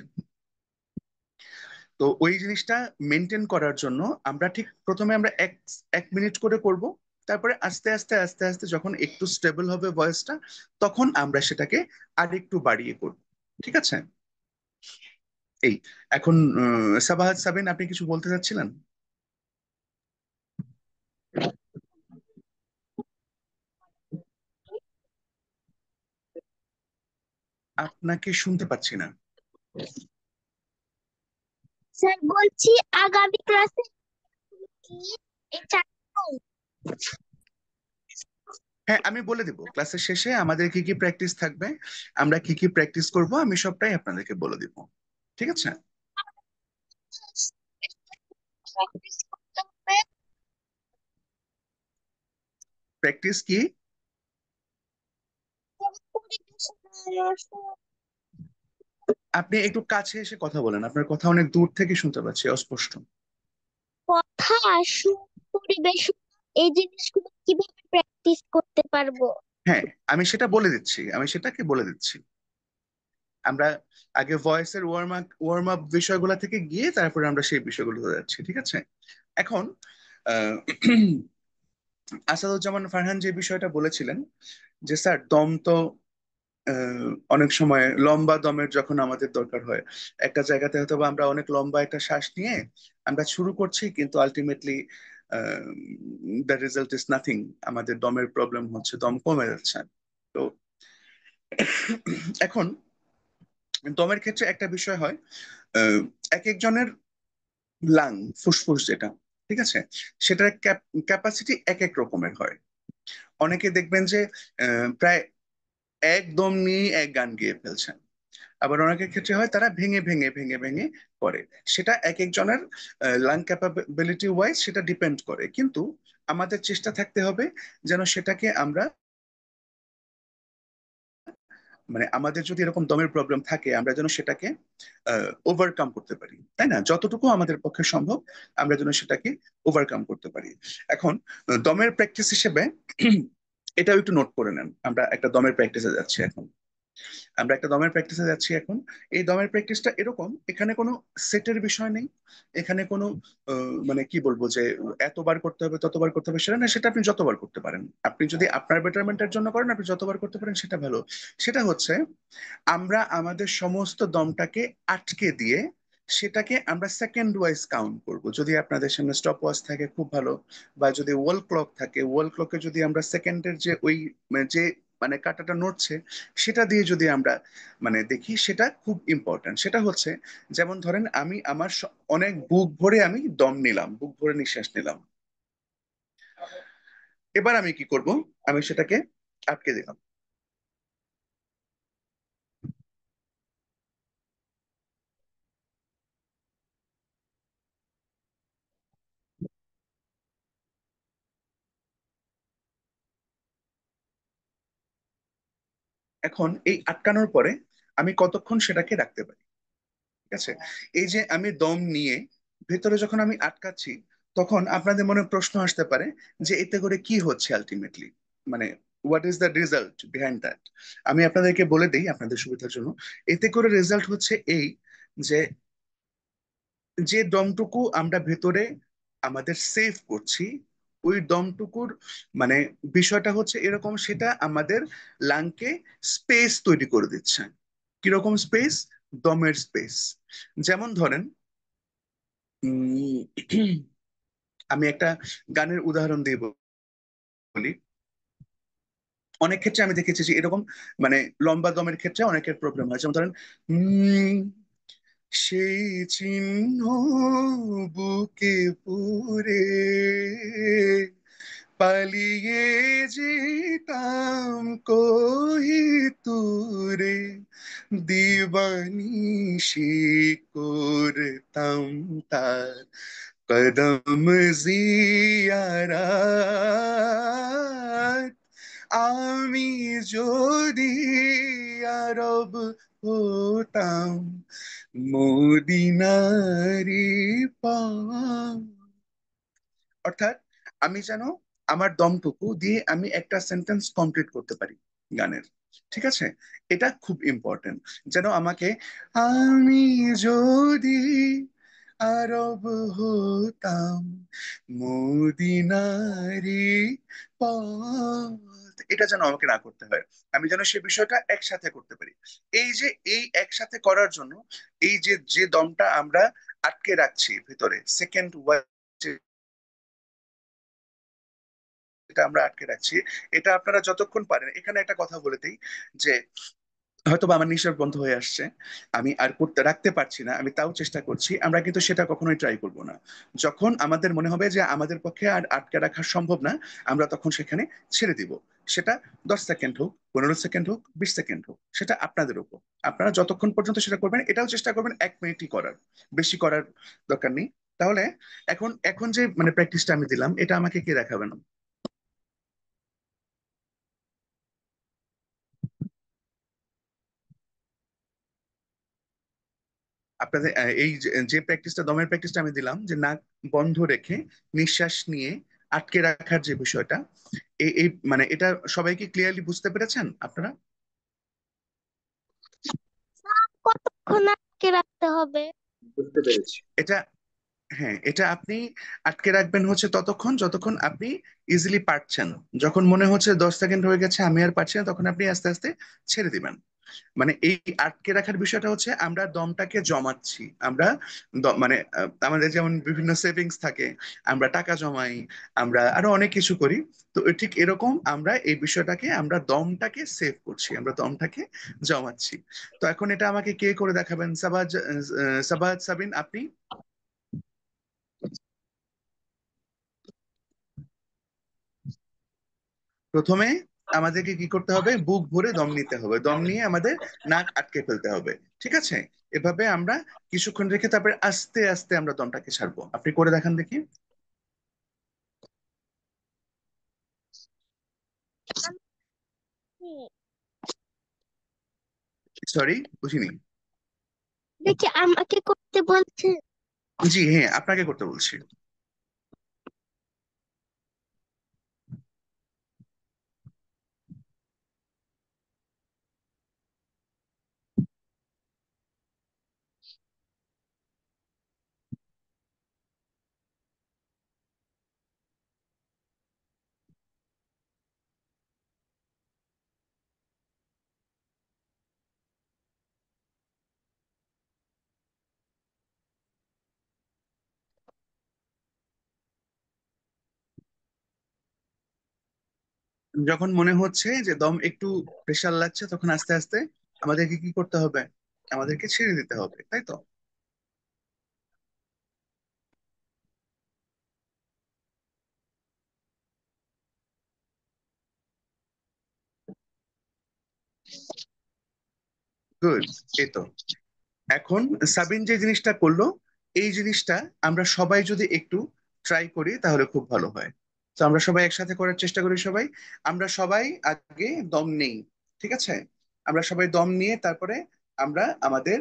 তো ওই জিনিসটা মেনটেন করার জন্য আমরা ঠিক প্রথমে আমরা এক এক মিনিট করে করব, তারপরে আস্তে আস্তে আস্তে আস্তে যখন একটু স্টেবল হবে ভয়েসটা, তখন আমরা সেটাকে আর একটু বাড়িয়ে করব, ঠিক আছে? এই এখন সাবাহাত সাবিন আপনি কিছু বলতে চাচ্ছিলেন? আপনাকে শুনতে পাচ্ছি না। স্যার বলছি আগামী ক্লাসে কি এই চারটা হ্যাঁ আমি বলে দিব ক্লাসের শেষে আমাদের কি কি প্র্যাকটিস থাকবে, আমরা কি কি প্র্যাকটিস করব, আমি সবটাই আপনাদেরকে বলে দিব, ঠিক আছে? প্র্যাকটিস করতে হবে। প্র্যাকটিস কি? আপনি একটু কাছে এসে কথা বলেন, আপনার কথা অনেক দূর থেকে শুনতে পাচ্ছি, অস্পষ্ট। কথা, সুর, পরিবেশ, এই জিনিসগুলো কিভাবে প্র্যাকটিস করতে পারবো? হ্যাঁ আমি সেটা বলে দিচ্ছি, আমি সেটাকে বলে দিচ্ছি। আমরা আগে ভয়েসের ওয়ার্ম আপ বিষয়গুলো থেকে গিয়ে তারপরে আমরা সেই বিষয়গুলো যাচ্ছি, ঠিক আছে? এখন আহ, আসাদুজ্জামান ফারহান যে বিষয়টা বলেছিলেন যে স্যার দম তো অনেক সময় লম্বা দমের যখন আমাদের দরকার হয়, একটা জায়গাতে হয়তো বা আমরা অনেক লম্বা একটা শ্বাস নিয়ে আমরা শুরু করছি, কিন্তু ultimately the result is nothing, আমাদের দমের প্রবলেম হচ্ছে, দম কমে যাচ্ছে। তো এখন দমের ক্ষেত্রে একটা বিষয় হয়, আহ, এক একজনের লাং, ফুসফুস যেটা, ঠিক আছে, সেটার ক্যাপাসিটি এক এক রকমের হয়। অনেকে দেখবেন যে প্রায় একদম নিয়ে এক গান গেয়ে ফেলছেন, আবার অনেকের ক্ষেত্রে হয় তারা ভেঙে ভেঙে ভেঙে ভেঙে করে। সেটা এক একজনের লাং ক্যাপাবিলিটি ওয়াইজ সেটা ডিপেন্ড করে, কিন্তু আমাদের চেষ্টা থাকতে হবে যেন সেটাকে আমরা মানে আমাদের যদি এরকম দমের প্রবলেম থাকে আমরা যেন সেটাকে ওভারকাম করতে পারি, তাই না? যতটুকু আমাদের পক্ষে সম্ভব আমরা যেন সেটাকে ওভারকাম করতে পারি। এখন দমের প্র্যাকটিস হিসেবে এটাও একটু নোট করে নেন, আমরা একটা দমের প্র্যাকটিসে যাচ্ছি এখন। আমরা একটা দমের প্র্যাকটিসে যাচ্ছি এখন। এই দমের প্র্যাকটিসটা এরকম, এখানে কোনো সেটের বিষয় নেই, এখানে কোনো মানে কি বলবো যে এতবার করতে হবে ততবার করতে হবে সেটা না, সেটা আপনি যতবার করতে পারেন। আপনি যদি আপনার বেটারমেন্টের জন্য করেন, আপনি যতবার করতে পারেন সেটা ভালো। সেটা হচ্ছে আমরা আমাদের সমস্ত দমটাকে আটকে দিয়ে সেটাকে আমরা সেকেন্ড ওয়াইজ কাউন্ট করব। যদি আপনাদের সামনে স্টপ ওয়াচ থাকে খুব ভালো, বা যদি ওয়াল ক্লক থাকে, ওয়াল ক্লকে যদি আমরা সেকেন্ডের যে ওই যে মানে কাঁটাটা নড়ছে সেটা দিয়ে যদি আমরা মানে দেখি, সেটা খুব ইম্পর্ট্যান্ট। সেটা হচ্ছে যেমন ধরেন আমি আমার অনেক বুক ভরে আমি দম নিলাম, বুক ভরে নিঃশ্বাস নিলাম। এবার আমি কি করব, আমি সেটাকে আটকে দিলাম। এখন এই আটকানোর পরে আমি কতক্ষণ সেটাকে রাখতে পারি, ঠিক আছে? এই যে আমি দম নিয়ে ভেতরে যখন আমি আটকাচ্ছি, তখন আপনাদের মনে প্রশ্ন আসতে পারে যে এতে করে কি হচ্ছে আলটিমেটলি, মানে what is the result behind that. আমি আপনাদেরকে বলে দিই আপনাদের সুবিধার জন্য। এতে করে রেজাল্ট হচ্ছে এই যে যে দমটুকু আমরা ভেতরে আমাদের সেভ করছি, ওই দমটুকুর মানে বিষয়টা হচ্ছে এরকম, সেটা আমাদের লাংকে স্পেস তৈরি করে দিচ্ছে। কিরকম স্পেস? দমের স্পেস। যেমন ধরেন উম, আমি একটা গানের উদাহরণ দিয়ে বলি। অনেক ক্ষেত্রে আমি দেখেছি যে এরকম মানে লম্বা দমের ক্ষেত্রে অনেকের প্রবলেম হয়। যেমন ধরেন উম, সেই চিহ্ন বুকে পুরে পালিয়ে যেতাম কহিতুরে দিবানিশি করতাম তার কদম জিয়ারাত। আমি যদি আরব হতাম মদিনারি পাম। অর্থাৎ আমি যেন আমার দমটুকু দিয়ে আমি একটা সেন্টেন্স কমপ্লিট করতে পারি গানের, ঠিক আছে? এটা খুব ইম্পর্টেন্ট। যেন আমাকে আমি যদি আরব হতাম মদিনারি পথ, এটা যেন আমাকে না করতে হয়, আমি যেন সে বিষয়টা একসাথে করতে পারি। এই যে এই একসাথে করার জন্য এই যে যে দমটা আমরা আটকে রাখছি ভিতরে সেকেন্ড যেটা আমরা আটকে রাখছি, এটা আপনারা যতক্ষণ পারেন, এখানে একটা কথা বলে দিই যে হয়তো বা আমার নিঃশ্বাস বন্ধ হয়ে আসছে, আমি আর করতে রাখতে পারছি না, আমি তাও চেষ্টা করছি, আমরা কিন্তু সেটা কখনোই ট্রাই করব না। যখন আমাদের মনে হবে যে আমাদের পক্ষে আর আটকে রাখা সম্ভব না, আমরা তখন সেখানে ছেড়ে দিব। সেটা 10 সেকেন্ড হোক, 15 সেকেন্ড হোক, 20 সেকেন্ড হোক, সেটা আপনাদের উপর। আপনারা যতক্ষণ পর্যন্ত সেটা করবেন, এটাও চেষ্টা করবেন 1 মিনিটই করার, বেশি করার দরকার নেই। তাহলে এখন এখন যে মানে প্র্যাকটিসটা আমি দিলাম, এটা আমাকে কে দেখাবেন? আপনাদের এই যে প্র্যাকটিসটা দমের প্র্যাকটিসটা আমি দিলাম, যে নাক বন্ধ রেখে নিঃশ্বাস নিয়ে আটকে রাখার যে বিষয়টা, এই এই মানে এটা সবাইকে ক্লিয়ারলি বুঝতে পেরেছেন আপনারা? কতক্ষণ আটকে রাখতে হবে? বুঝতে পেরেছি। এটা হ্যাঁ, এটা আপনি আটকে রাখবেন হচ্ছে ততক্ষণ যতক্ষণ আপনি ইজিলি পারছেন। যখন মনে হচ্ছে 10 সেকেন্ড হয়ে গেছে আমি আর পারছি না, তখন আপনি আস্তে আস্তে ছেড়ে দিবেন। মানে এই আটকে রাখার বিষয়টা হচ্ছে আমরা দমটাকে জমাচ্ছি। আমরা মানে আমাদের যেমন বিভিন্ন সেভিংস থাকে, আমরা টাকা জমাই, আমরা আরো অনেক কিছু করি। তো ঠিক এরকম আমরা এই বিষয়টাকে আমরা দমটাকে সেভ করছি, আমরা দমটাকে জমাচ্ছি। তো এখন এটা আমাকে কে করে দেখাবেন? সাবাজ, সাবাজ সাবিন, আপনি। প্রথমে আমাদেরকে কি করতে হবে? বুক ভরে দম নিতে হবে, দম নিয়ে আমাদের নাক আটকে ফেলতে হবে, ঠিক আছে? এভাবে আমরা কিছুক্ষণ রেখে তারপরে আস্তে আস্তে আমরা দমটাকে ছাড়বো। আপনি করে দেখান দেখি। সরি, বুঝিনি। দেখি আমাকে করতে বলছে। জি হ্যাঁ, আপনাকে করতে বলছি। যখন মনে হচ্ছে যে দম একটু প্রেশার লাগছে, তখন আস্তে আস্তে আমাদেরকে কি করতে হবে? আমাদেরকে ছেড়ে দিতে হবে, তাই তো? গুড। এই তো। এখন সাবিন যে জিনিসটা করলো, এই জিনিসটা আমরা সবাই যদি একটু ট্রাই করি তাহলে খুব ভালো হয়। তো আমরা সবাই একসাথে করার চেষ্টা করি। সবাই, আমরা সবাই আগে দম নেই, ঠিক আছে? আমরা সবাই দম নিয়ে তারপরে আমরা আমাদের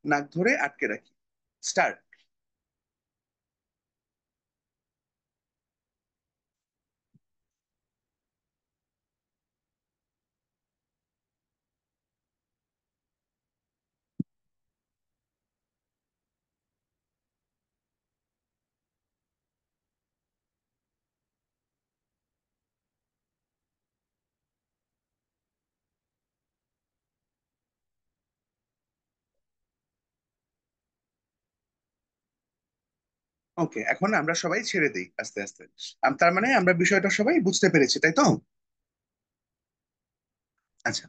নাক ধরে আটকে রাখি। স্টার্ট। ওকে, এখন আমরা সবাই ছেড়ে দিই আস্তে আস্তে। তার মানে আমরা বিষয়টা সবাই বুঝতে পেরেছি, তাই তো? আচ্ছা,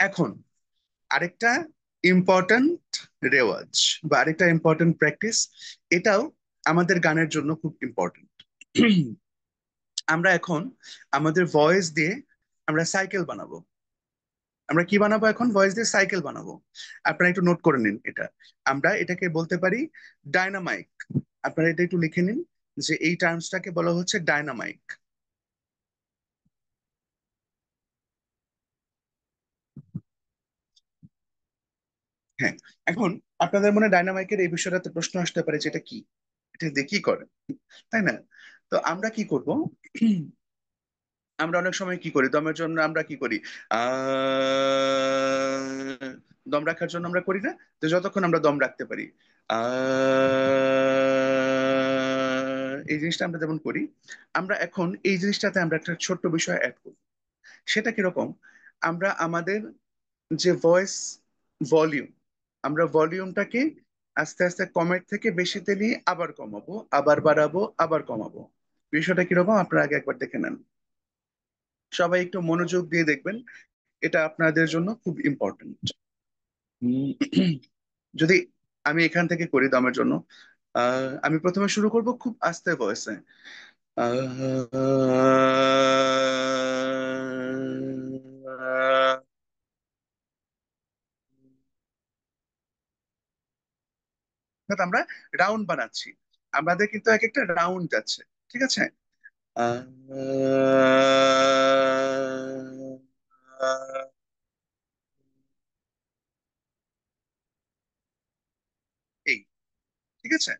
এখন আরেকটা ইম্পর্ট্যান্ট রেওয়াজ বা আরেকটা ইম্পর্ট্যান্ট প্র্যাকটিস, এটাও আমাদের গানের জন্য খুব ইম্পর্ট্যান্ট। আমরা এখন আমাদের ভয়েস দিয়ে আমরা সাইকেল বানাবো। আমরা কি বানাবো? এখন ভয়েস দিয়ে সাইকেল বানাবো। আপনারা একটু নোট করে নিন এটা। আমরা এটাকে বলতে পারি ডায়নামাইক। আপনারা এটা একটু লিখে নিন যে এই টার্মসটাকে বলা হচ্ছে ডায়নামাইক। হ্যাঁ। এখন আপনাদের মনে ডায়নামাইকের এই বিষয়টাতে প্রশ্ন আসতে পারে যে এটা কি, এটা দিয়ে কি করে, তাই না? তো আমরা কি করব? আমরা অনেক সময় কি করি দমের জন্য? আমরা কি করি? দম রাখার জন্য আমরা করি না? তো যতক্ষণ আমরা দম রাখতে পারি, এই জিনিসটা আমরা যেমন করি, আমরা এখন এই জিনিসটাতে আমরা একটা ছোট্ট বিষয় অ্যাড করব। সেটা কিরকম? আমরা আমাদের যে ভয়েস ভলিউম, আমরা ভলিউমটাকে আস্তে আস্তে কমের থেকে বেশিতে নিয়ে আবার কমাবো, আবার বাড়াবো, আবার কমাবো। বিষয়টা কিরকম আপনারা আগে একবার দেখে নেন। সবাই একটু মনোযোগ দিয়ে দেখবেন, এটা আপনাদের জন্য খুব ইম্পর্টেন্ট। যদি আমি এখান থেকে করি দমের জন্য, আমি প্রথমে শুরু করব খুব আস্তে ভয়েসে। আমরা রাউন্ড বানাচ্ছি, আমাদের কিন্তু এক একটা রাউন্ড যাচ্ছে, ঠিক আছে? আহ, এই, ঠিক আছে?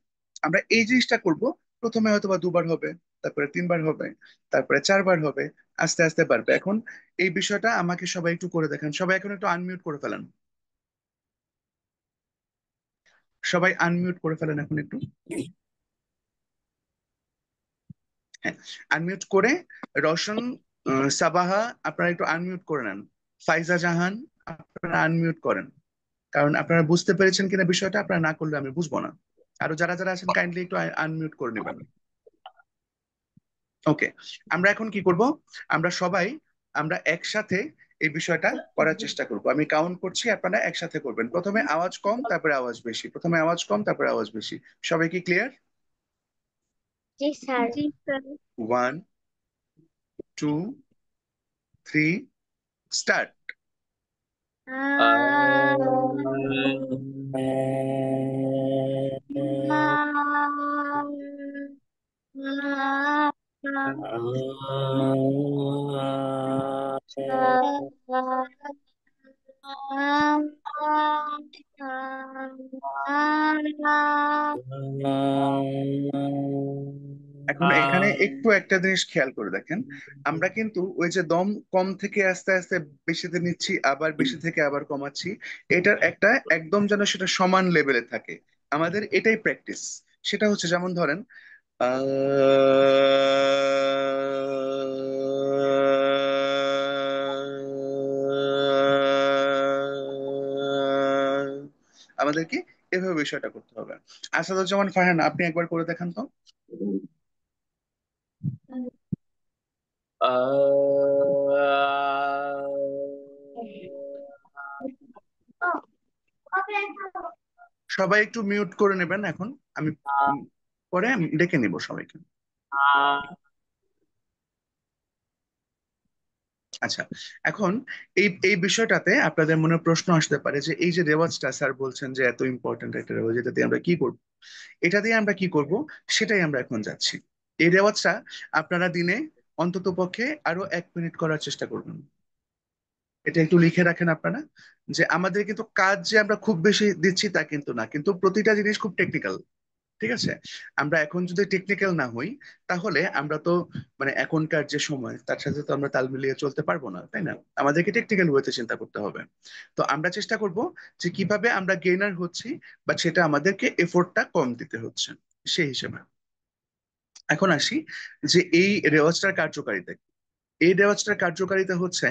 আমরা এই জিনিসটা করব। প্রথমে হয়তো বা দুবার হবে, তারপরে তিনবার হবে, তারপরে চারবার হবে, আস্তে আস্তে বাড়বে। এখন এই বিষয়টা আমাকে সবাই একটু করে দেখেন। সবাই এখন একটু আনমিউট করে ফেলেন। সবাই আনমিউট করে ফেলেন এখন একটু। হ্যাঁ, আনমিউট করে রওশন, সাবাহা, আপনারা একটু আনমিউট করে নেন। ফাইজা জাহান, আপনারা আনমিউট করেন। কারণ আপনারা বুঝতে পেরেছেন কিনা বিষয়টা, আপনারা না করলে আমি বুঝবো না। আরো যারা যারা আছেন কাইন্ডলি একটু আনমিউট করে নেবেন। ওকে, আমরা এখন কি করব? আমরা সবাই আমরা একসাথে এই বিষয়টা করার চেষ্টা করব। আমি কাউন্ট করছি, আপনারা একসাথে করবেন। প্রথমে আওয়াজ কম, তারপরে আওয়াজ বেশি, প্রথমে আওয়াজ কম, তারপরে আওয়াজ বেশি। সবাই কি ক্লিয়ার? জি স্যার। জি স্যার। 1, 2, 3, স্টার্ট। এখন এখানে একটু একটা জিনিস খেয়াল করে দেখেন, আমরা কিন্তু ওই যে দম কম থেকে আস্তে আস্তে বেশিতে নিচ্ছি, আবার বেশি থেকে আবার কমাচ্ছি, এটার একটা একদম যেন সেটা সমান লেভেলে থাকে। আমাদের এটাই প্র্যাকটিস। সেটা হচ্ছে যেমন ধরেন আমাদেরকে এভাবে বিষয়টা করতে হবে। আসাদুজ্জামান ফারহান, আপনি একবার করে দেখান তো। আহ সবাই একটু মিউট করে নেবেন এখন। আমি পরে আমি ডেকে নিব সবাইকে। আচ্ছা, এখন এই এই বিষয়টাতে আপনাদের মনে প্রশ্ন আসতে পারে যে এই যে রেওয়াজটা স্যার বলছেন যে এত ইম্পর্টেন্ট একটা রেওয়াজ, এটা দিয়ে আমরা কি করব, এটা দিয়ে আমরা কি করব, সেটাই আমরা এখন যাচ্ছি। এই রেওয়াজটা আপনারা দিনে অন্তত পক্ষে আরো 1 মিনিট করার চেষ্টা করবেন। এটা একটু লিখে রাখেন আপনারা, যে আমাদের কিন্তু কাজ যে আমরা খুব বেশি দিচ্ছি তা কিন্তু না, কিন্তু প্রতিটা জিনিস খুব টেকনিক্যাল। ঠিক আছে, আমরা এখন যদি টেকনিক্যাল না হই, তাহলে আমরা তো মানে এখনকার যে সময় তার সাথে তো আমরা তাল মিলিয়ে চলতে পারবো না, তাই না? আমাদেরকে টেকনিক্যাল ওয়েতে চিন্তা করতে হবে। তো আমরা চেষ্টা করব যে কিভাবে আমরা গেইনার হচ্ছি, বা সেটা আমাদেরকে এফোর্টটা কম দিতে হচ্ছে সেই হিসেবে। এখন আসি যে এই রেওয়াজটার কার্যকারিতা কি। এই রেওয়াজটার কার্যকারিতা হচ্ছে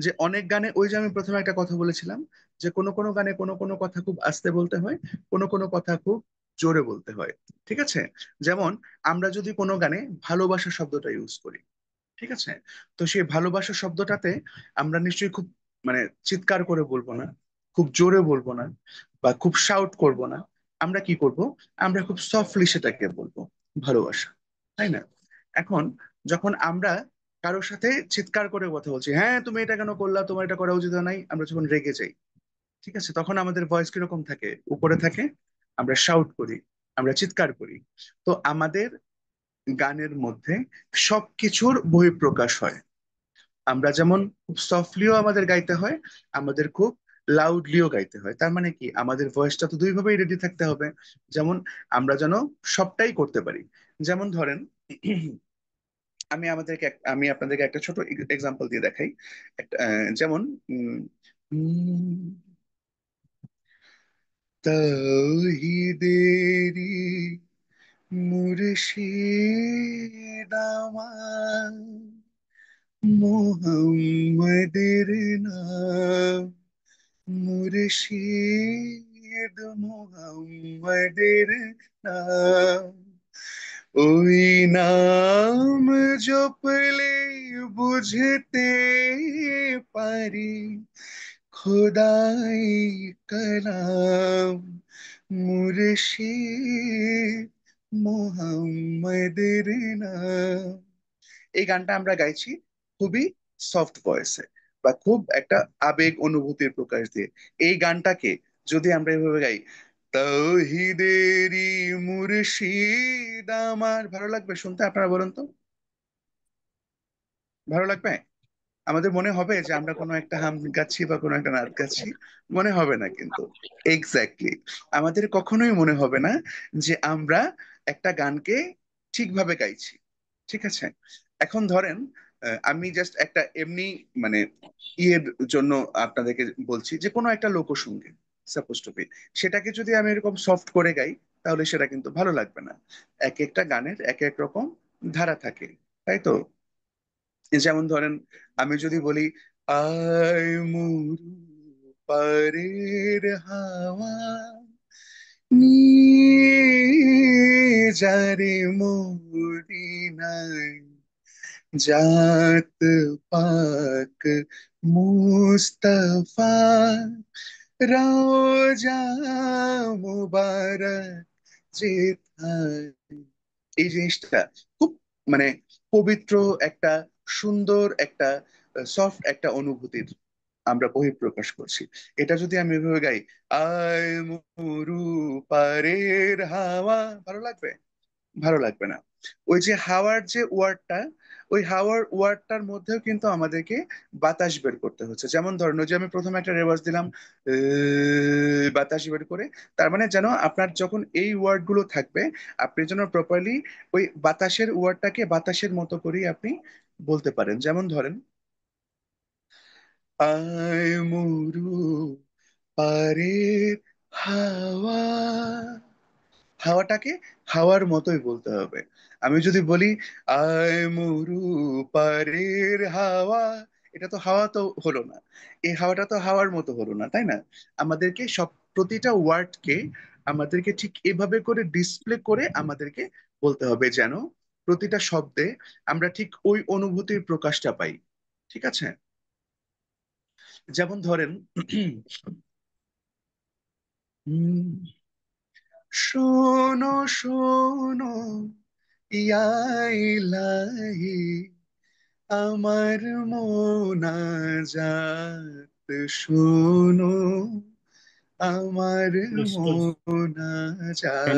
যে অনেক গানে, ওই যে আমি প্রথমে একটা কথা বলেছিলাম, যে কোনো কোনো গানে কোনো কোনো কথা খুব আস্তে বলতে হয়, কোনো কোনো কথা খুব জোরে বলতে হয়। ঠিক আছে, যেমন আমরা যদি কোনো গানে ভালোবাসা শব্দটা ইউজ করি, ঠিক আছে, তো সেই ভালোবাসা শব্দটাতে আমরা নিশ্চয়ই খুব মানে চিৎকার করে বলবো না, খুব জোরে বলবো না, বা খুব শাউট করব না। আমরা কি করব, আমরা খুব সফটলি সেটাকে বলবো ভালোবাসা, তাই না? এখন যখন আমরা কারোর সাথে চিৎকার করে কথা বলছি, হ্যাঁ তুমি এটা কেন করলা, তোমার এটা করা উচিত নাই, আমরা যখন রেগে যাই, ঠিক আছে, তখন আমাদের ভয়েস কিরকম থাকে, উপরে থাকে, আমরা শাউট করি, আমরা চিৎকার করি। তো আমাদের গানের মধ্যে সবকিছুর বহিঃপ্রকাশ হয়। আমরা যেমন খুব সফটলিও আমাদের গাইতে হয়, আমাদের খুব লাউডলিও গাইতে হয়। তার মানে কি, আমাদের ভয়েসটা তো দুই ভাবেই রেডি থাকতে হবে, যেমন আমরা যেন সবটাই করতে পারি। যেমন ধরেন আমি আপনাদেরকে একটা ছোট এক্সাম্পল দিয়ে দেখাই। একটা যেমন উম, উম, তৌহিদেরি মুর্শিদ আমার, মোহাম্মদের নাম, মুর্শিদ মোহাম্মদের নাম, ওই নাম জপলে বুঝতে পারি খোদাই কালাম, মুর্শিদ মোহাম্মদের নাম। এই গানটা আমরা গাইছি খুবই সফট ভয়েসে, বা খুব একটা আবেগ অনুভূতির প্রকাশ দিয়ে। এই গানটাকে যদি আমরা এভাবে গাই, তৌহিদেরি মুর্শিদ আমার, ভালো লাগবে শুনতে? আপনারা বলুন তো, ভালো লাগবে? আমাদের মনে হবে যে আমরা কোনো একটা হাম গাচ্ছি বা কোনো একটা নাচ গাচ্ছি? মনে হবে না কিন্তু। এক্স্যাক্টলি, আমাদের কখনোই মনে হবে না যে আমরা একটা গানকে ঠিকভাবে গাইছি। ঠিক আছে, এখন ধরেন আমি জাস্ট একটা এমনি মানে ইয়ের জন্য আপনাদেরকে বলছি, যে কোনো একটা লোকসঙ্গীত সাপোজ টু বি, সেটাকে যদি আমি এরকম সফট করে গাই, তাহলে সেটা কিন্তু ভালো লাগবে না। এক একটা গানের এক এক রকম ধারা থাকে, তাই তো? যেমন ধরেন আমি যদি বলি, আয় মুরু পারের হাওয়া নিয়ে যারে মদিনায়, জাত পাক মুস্তফা রওজা মুবারক যেথায়। এই জিনিসটা খুব মানে পবিত্র একটা, সুন্দর একটা, সফট একটা অনুভূতির আমরা বহিঃপ্রকাশ করছি। এটা যদি আমি এভাবে গাই, আয় মরু পারের হাওয়া, ভালো লাগবে? ভালো লাগবে না। ওই যে হাওয়ার যে ওয়ার্ডটা, ওই হাওয়ার ওয়ার্ডটার মধ্যেও কিন্তু আমাদেরকে বাতাস বের করতে হচ্ছে। যেমন ধরেন ওই যে আমি প্রথমে একটা রেওয়াজ দিলাম, বাতাস বের করে, তার মানে যেন আপনার যখন এই ওয়ার্ড গুলো থাকবে, আপনি যেন প্রপারলি ওই বাতাসের ওয়ার্ডটাকে বাতাসের মতো করেই আপনি বলতে পারেন। যেমন ধরেন, আয় মরু পারের হাওয়া, হাওয়াটাকে হাওয়ার মতোই বলতে হবে। আমি যদি বলি, আয় মরু পারের হাওয়া, এটা তো হাওয়া তো হলো না, এই হাওয়াটা তো হাওয়ার মতো হলো না, তাই না? আমাদেরকে সব প্রতিটা ওয়ার্ডকে আমাদেরকে ঠিক এভাবে করে ডিসপ্লে করে আমাদেরকে বলতে হবে, যেন প্রতিটা শব্দে আমরা ঠিক ওই অনুভূতির প্রকাশটা পাই। ঠিক আছে, যেমন ধরেন শোনো শোনো ইয়া ইলাহি, আমার মোনাজাত শোনো, আমার মোনাজাত।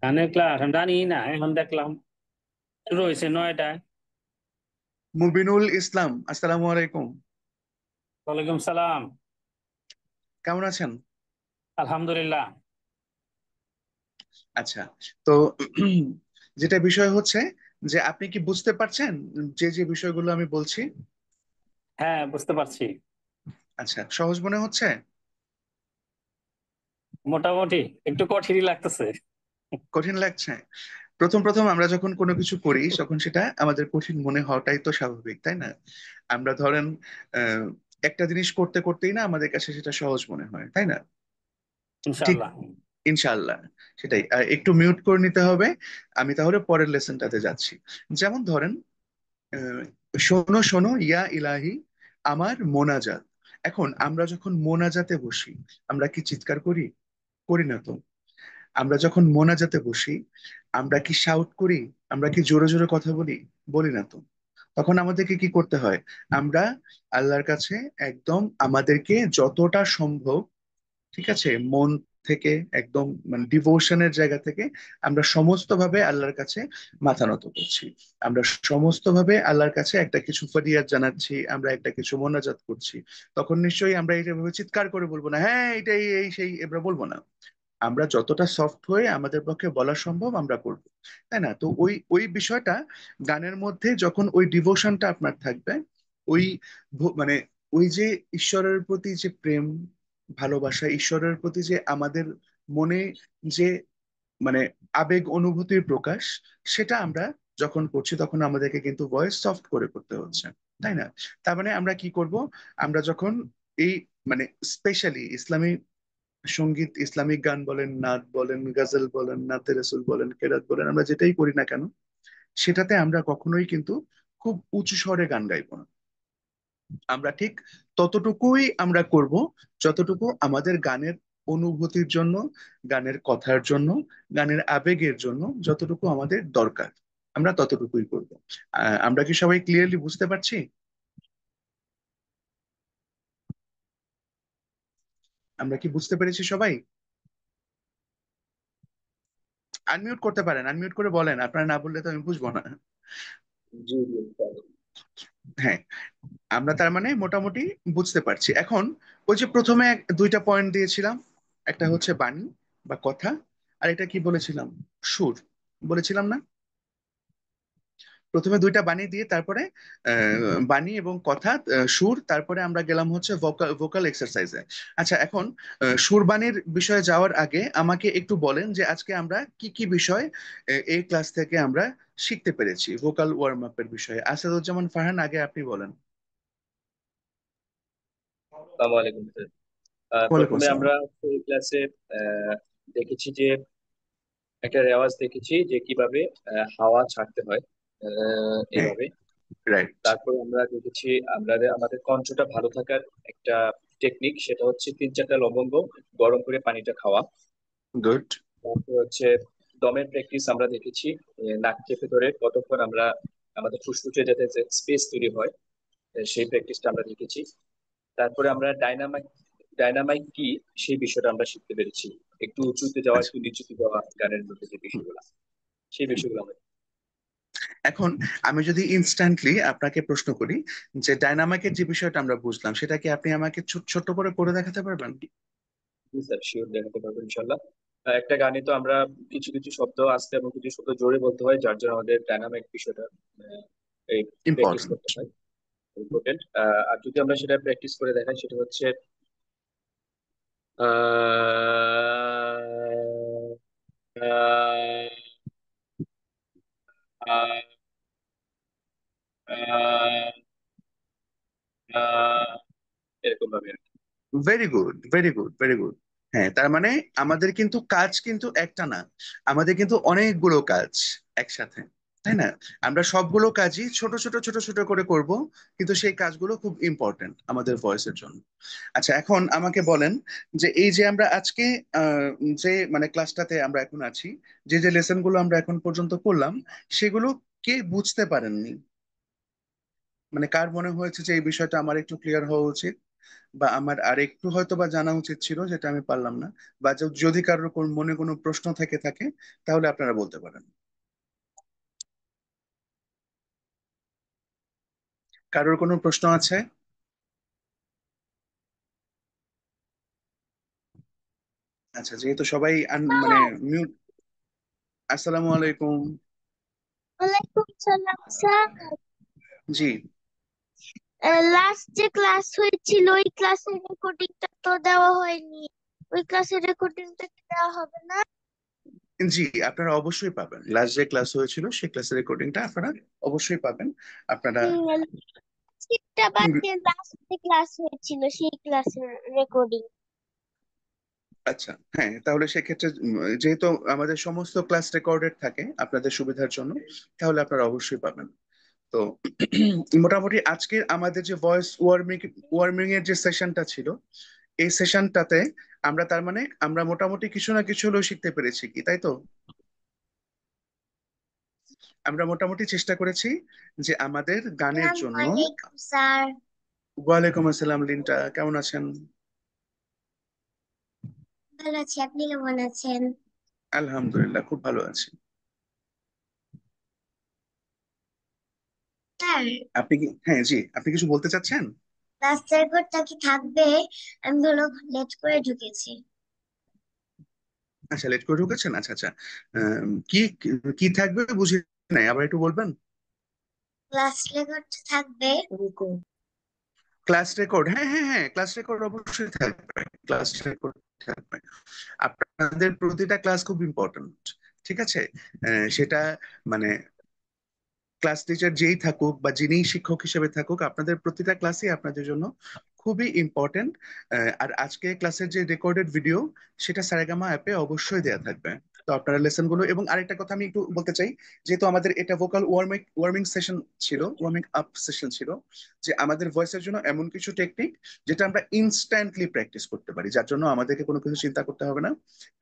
গানের ক্লাস আমি জানি না, এখন দেখলাম শুরু হয়েছে 9টায়। মুবিনুল ইসলাম, আসসালামু আলাইকুম। ওয়ালাইকুম সালাম। কেমন আছেন? আলহামদুলিল্লাহ। আচ্ছা, তো যেটা বিষয় হচ্ছে যে আপনি কি বুঝতে পারছেন যে যে বিষয়গুলো আমি বলছি? হ্যাঁ, বুঝতে পারছি। আচ্ছা, সহজ মনে হচ্ছে? মোটামুটি একটু কঠিনই লাগতেছে। কঠিন লাগছে? প্রথম প্রথম আমরা যখন কোনো কিছু করি তখন সেটা আমাদের কঠিন মনে হওয়াটাই তো স্বাভাবিক, তাই না? আমরা ধরেন আহ, একটা জিনিস করতে করতেই না আমাদের কাছে সেটা সহজ মনে হয়, তাই না? ঠিক, ইনশাআল্লাহ। ইনশাআল্লাহ। সেটাই। একটু মিউট করে নিতে হবে। আমি তাহলে পরের লেসনটাতে যাচ্ছি। যেমন ধরেন, আহ, শোনো শোনো ইয়া ইলাহি, আমার মোনাজাত। এখন আমরা যখন মোনাজাতে বসি, আমরা কি চিৎকার করি? করি না তো। আমরা যখন মোনাজাতে বসি, আমরা কি শাউট করি? আমরা কি জোরে জোরে কথা বলি? বলি না তো। তখন আমাদেরকে কি করতে হয়? আমরা আল্লাহর কাছে একদম আমাদেরকে যতটা সম্ভব, ঠিক আছে, মন থেকে, একদম মানে ডিভোশনের জায়গা থেকে আমরা সমস্ত ভাবে আল্লাহর কাছে মাথা নত করছি। আমরা সমস্ত ভাবে আল্লাহর কাছে একটা কিছু ফরিয়াদ জানাচ্ছি, আমরা একটা কিছু মোনাজাত করছি। তখন নিশ্চয়ই আমরা এটা ভাবে চিৎকার করে বলবো না, হ্যাঁ এটাই এই সেই, এবার বলবো না। আমরা যতটা সফট হয়ে আমাদের পক্ষে বলা সম্ভব আমরা করব, তাই না? তো ওই ওই বিষয়টা গানের মধ্যে যখন ওই ডিভোশনটা আপনার থাকবে, ওই মানে ওই যে ঈশ্বরের প্রতি যে প্রেম, ভালোবাসা, ঈশ্বরের প্রতি যে আমাদের মনে যে মানে আবেগ অনুভূতির প্রকাশ, সেটা আমরা যখন করছি তখন আমাদেরকে কিন্তু ভয়েস সফট করে করতে হচ্ছে, তাই না? তার মানে আমরা কি করব? আমরা যখন এই মানে স্পেশালি ইসলামী সঙ্গীত, ইসলামিক গান বলেন, নাত বলেন, গজল বলেন, নাতে রসুল বলেন, কেরাত বলেন, আমরা যেটাই করি না কেন, সেটাতে আমরা কখনোই কিন্তু খুব উঁচু স্বরে গান গাইবো না। আমরা ঠিক ততটুকুই আমরা করব যতটুকু আমাদের গানের অনুভূতির জন্য, গানের কথার জন্য, গানের আবেগের জন্য যতটুকু আমাদের দরকার, আমরা ততটুকুই করব। আমরা কি সবাই ক্লিয়ারলি বুঝতে পারছি? আমরা কি বুঝতে পেরেছি সবাই? আনমিউট করতে পারেন, আনমিউট করে বলেন, আপনারা না বললে তো আমি বুঝবো না। জি জি হ্যাঁ, আমরা তার মানে মোটামুটি বুঝতে পারছি এখন। ওই যে প্রথমে দুইটা পয়েন্ট দিয়েছিলাম, একটা হচ্ছে বাণী বা কথা, আর এটা কি বলেছিলাম? সুর বলেছিলাম না? প্রথমে দুইটা বাণী দিয়ে তারপরে বাণী এবং কথা, সুর, তারপরে আমরা গেলাম হচ্ছে ভোকাল ভোকাল এক্সারসাইজে। আচ্ছা, এখন সুর বাণীর বিষয়ে যাওয়ার আগে আমাকে একটু বলেন যে আজকে আমরা কি কি বিষয় এই ক্লাস থেকে আমরা শিখতে পেরেছি ভোকাল ওয়ার্ম আপের বিষয়ে। আসাদুজ্জামান ফারহান, আগে আপনি বলেন। আসসালামু আলাইকুম স্যার। ওয়ালাইকুম প্রথমে আসসালাম। আমরা এই ক্লাসে দেখেছি যে একটা রেওয়াজ দেখেছি যে কিভাবে হাওয়া ছাড়তে হয় হ্যাঁ, এইভাবে। রাইট। তারপর আমরা দেখেছি আমাদের কণ্ঠটা ভালো থাকার একটা টেকনিক, সেটা হচ্ছে 3-4টা লবঙ্গ গরম করে পানিটা খাওয়া। গুড। তারপর হচ্ছে দমের প্র্যাকটিস আমরা দেখেছি, নাক চেপে ধরে কতক্ষণ আমরা আমাদের ফুসফুসে যাতে স্পেস তৈরি হয়, সেই প্র্যাকটিসটা আমরা দেখেছি। তারপরে আমরা ডাইনামাইক কি সেই বিষয়টা আমরা শিখতে পেরেছি, একটু উঁচুতে যাওয়া আচ্ছা, একটু নিচুতে যাওয়া গানের মধ্যে যে বিষয়গুলো, সেই বিষয়গুলো আমরা। এখন আমি যদি ইনস্ট্যান্টলি আপনাকে প্রশ্ন করি যে ডায়নামাইকের যে বিষয়টা আমরা বুঝলাম, সেটা কি আপনি আমাকে ছোট্ট করে করে দেখাতে পারবেন? জি স্যার, শিওর দেখাতে পারবো ইনশাল্লাহ। একটা গানে তো আমরা কিছু কিছু শব্দ আস্তে এবং কিছু শব্দ জোরে বলতে হয়, যার জন্য আমাদের ডাইনামিক বিষয়টা আহ, এই প্র্যাকটিস ইম্পর্টেন্ট। করতে হয়, ইম্পর্টেন্ট। আর যদি আমরা সেটা প্র্যাকটিস করে দেখাই, সেটা হচ্ছে আহ, আহ, আহ, আহ, আহ, এরকম ভাবে আর কি। Very good, very good, very good. হ্যাঁ, তার মানে আমাদের কিন্তু কাজ কিন্তু একটা না, আমাদের কিন্তু অনেকগুলো কাজ একসাথে। তাই না? আমরা সবগুলো কাজই ছোট ছোট ছোট ছোট করে করব, কিন্তু সেই কাজগুলো খুব ইম্পর্টেন্ট আমাদের ভয়েসের জন্য। আচ্ছা, এখন আমাকে বলেন যে এই যে আমরা আজকে যে মানে ক্লাসটাতে আমরা এখন আছি, যে যে লেসন গুলো আমরা এখন পর্যন্ত করলাম, সেগুলো কে বুঝতে পারেননি? মানে কার মনে হয়েছে যে এই বিষয়টা আমার একটু ক্লিয়ার হওয়া উচিত, বা আমার আর একটু হয়তো বা জানা উচিত ছিল যেটা আমি পারলাম না, বা যদি কারোর মনে কোনো প্রশ্ন থেকে থাকে, তাহলে আপনারা বলতে পারেন। কারোর কোনো প্রশ্ন আছে? আচ্ছা, যেহেতু সবাই মানে মিউট। আসসালামু আলাইকুম। ওয়ালাইকুম সালাম স্যার। জি। লাস্ট যে ক্লাস হয়েছিল ওই ক্লাসের রেকর্ডিংটা তো দেওয়া হয়নি, ওই ক্লাসের রেকর্ডিংটা কি দেওয়া হবে না? জি, আপনারা অবশ্যই পাবেন। লাস্ট যে ক্লাস হয়েছিল সেই ক্লাসের রেকর্ডিংটা আপনারা অবশ্যই পাবেন। আপনারা সেটা বাদ দিয়ে লাস্ট যে ক্লাস হয়েছিল সেই ক্লাসের রেকর্ডিং। আচ্ছা, হ্যাঁ, তাহলে সেক্ষেত্রে যেহেতু আমাদের সমস্ত ক্লাস রেকর্ডেড থাকে আপনাদের সুবিধার জন্য, তাহলে আপনারা অবশ্যই পাবেন। তো মোটামুটি আজকে আমাদের যে ভয়েস ওয়ার্মিং এর যে সেশনটা ছিল, এই সেশনটাতে আমরা তার মানে আমরা মোটামুটি কিছু না কিছু হলেও শিখতে পেরেছি, কি তাই তো? আমরা মোটামুটি চেষ্টা করেছি যে আমাদের গানের আসসালামু জন্য। আলাইকুম স্যার। ওয়ালাইকুম আসসালাম লিন্টা, কেমন আছেন? ভালো আছি, আপনি কেমন আছেন? আলহামদুলিল্লাহ, খুব ভালো আছি। স্যার, আপনি কি, হ্যাঁ জি, আপনি কিছু বলতে চাচ্ছেন? লাস্ট রেকর্ডটা কি থাকবে? আমি হলো লেট করে ঢুকেছি। আচ্ছা, লেট করে ঢুকেছেন, আচ্ছা আচ্ছা। কি কি থাকবে বুঝি নাই, আবার একটু বলবেন? লাস্ট রেকর্ড থাকবে? ক্লাস রেকর্ড, হ্যাঁ হ্যাঁ হ্যাঁ, ক্লাস রেকর্ড অবশ্যই থাকবে। ক্লাস রেকর্ড থাকবে। আপনাদের প্রতিটা ক্লাস খুব ইম্পর্ট্যান্ট, ঠিক আছে? সেটা মানে ক্লাস টিচার যেই থাকুক বা যিনি শিক্ষক হিসেবে থাকুক, আপনাদের প্রতিটা ক্লাসই আপনাদের জন্য খুবই ইম্পর্টেন্ট। আর আজকে ক্লাসের যে রেকর্ডেড ভিডিও, সেটা সারেগামা অ্যাপে অবশ্যই দেয়া থাকবে। তো আপনারা লেসন গুলো, এবং আরেকটা কথা আমি একটু বলতে চাই, যেহেতু আমাদের এটা ভোকাল ওয়ার্মিং সেশন ছিল, ওয়ার্মিং আপ সেশন ছিল, যে আমাদের ভয়েসের জন্য এমন কিছু টেকনিক যেটা আমরা ইনস্ট্যান্টলি প্র্যাকটিস করতে পারি, যার জন্য আমাদেরকে কোনো কিছু চিন্তা করতে হবে না।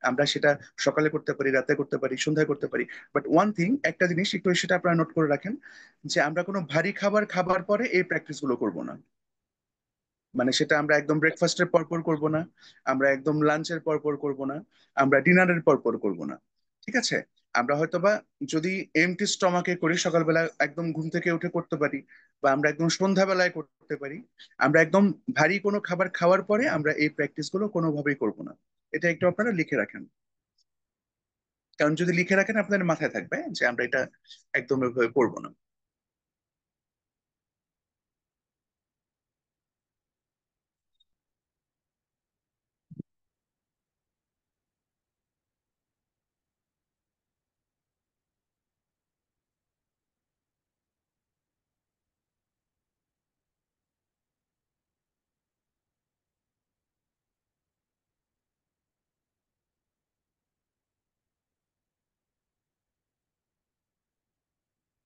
আমরা সেটা সকালে করতে পারি, রাতে করতে পারি, সন্ধ্যায় করতে পারি। বাট ওয়ান থিং, একটা জিনিস একটু সেটা আপনারা নোট করে রাখেন, যে আমরা কোনো ভারী খাবার খাবার পরে এই প্র্যাকটিস গুলো করবো না। মানে সেটা আমরা একদম ব্রেকফাস্টের পর পর করবো না, আমরা একদম লাঞ্চের পর পর করবো না, আমরা ডিনারের পর পর করবো না, ঠিক আছে? আমরা হয়তোবা যদি এমটি স্টমাকে করি, সকালবেলা একদম ঘুম থেকে উঠে করতে পারি, বা আমরা একদম সন্ধ্যাবেলায় করতে পারি। আমরা একদম ভারী কোনো খাবার খাওয়ার পরে আমরা এই প্র্যাকটিস গুলো কোনোভাবেই করবো না। এটা একটু আপনারা লিখে রাখেন, কারণ যদি লিখে রাখেন আপনাদের মাথায় থাকবে যে আমরা এটা একদম এভাবে করবো না।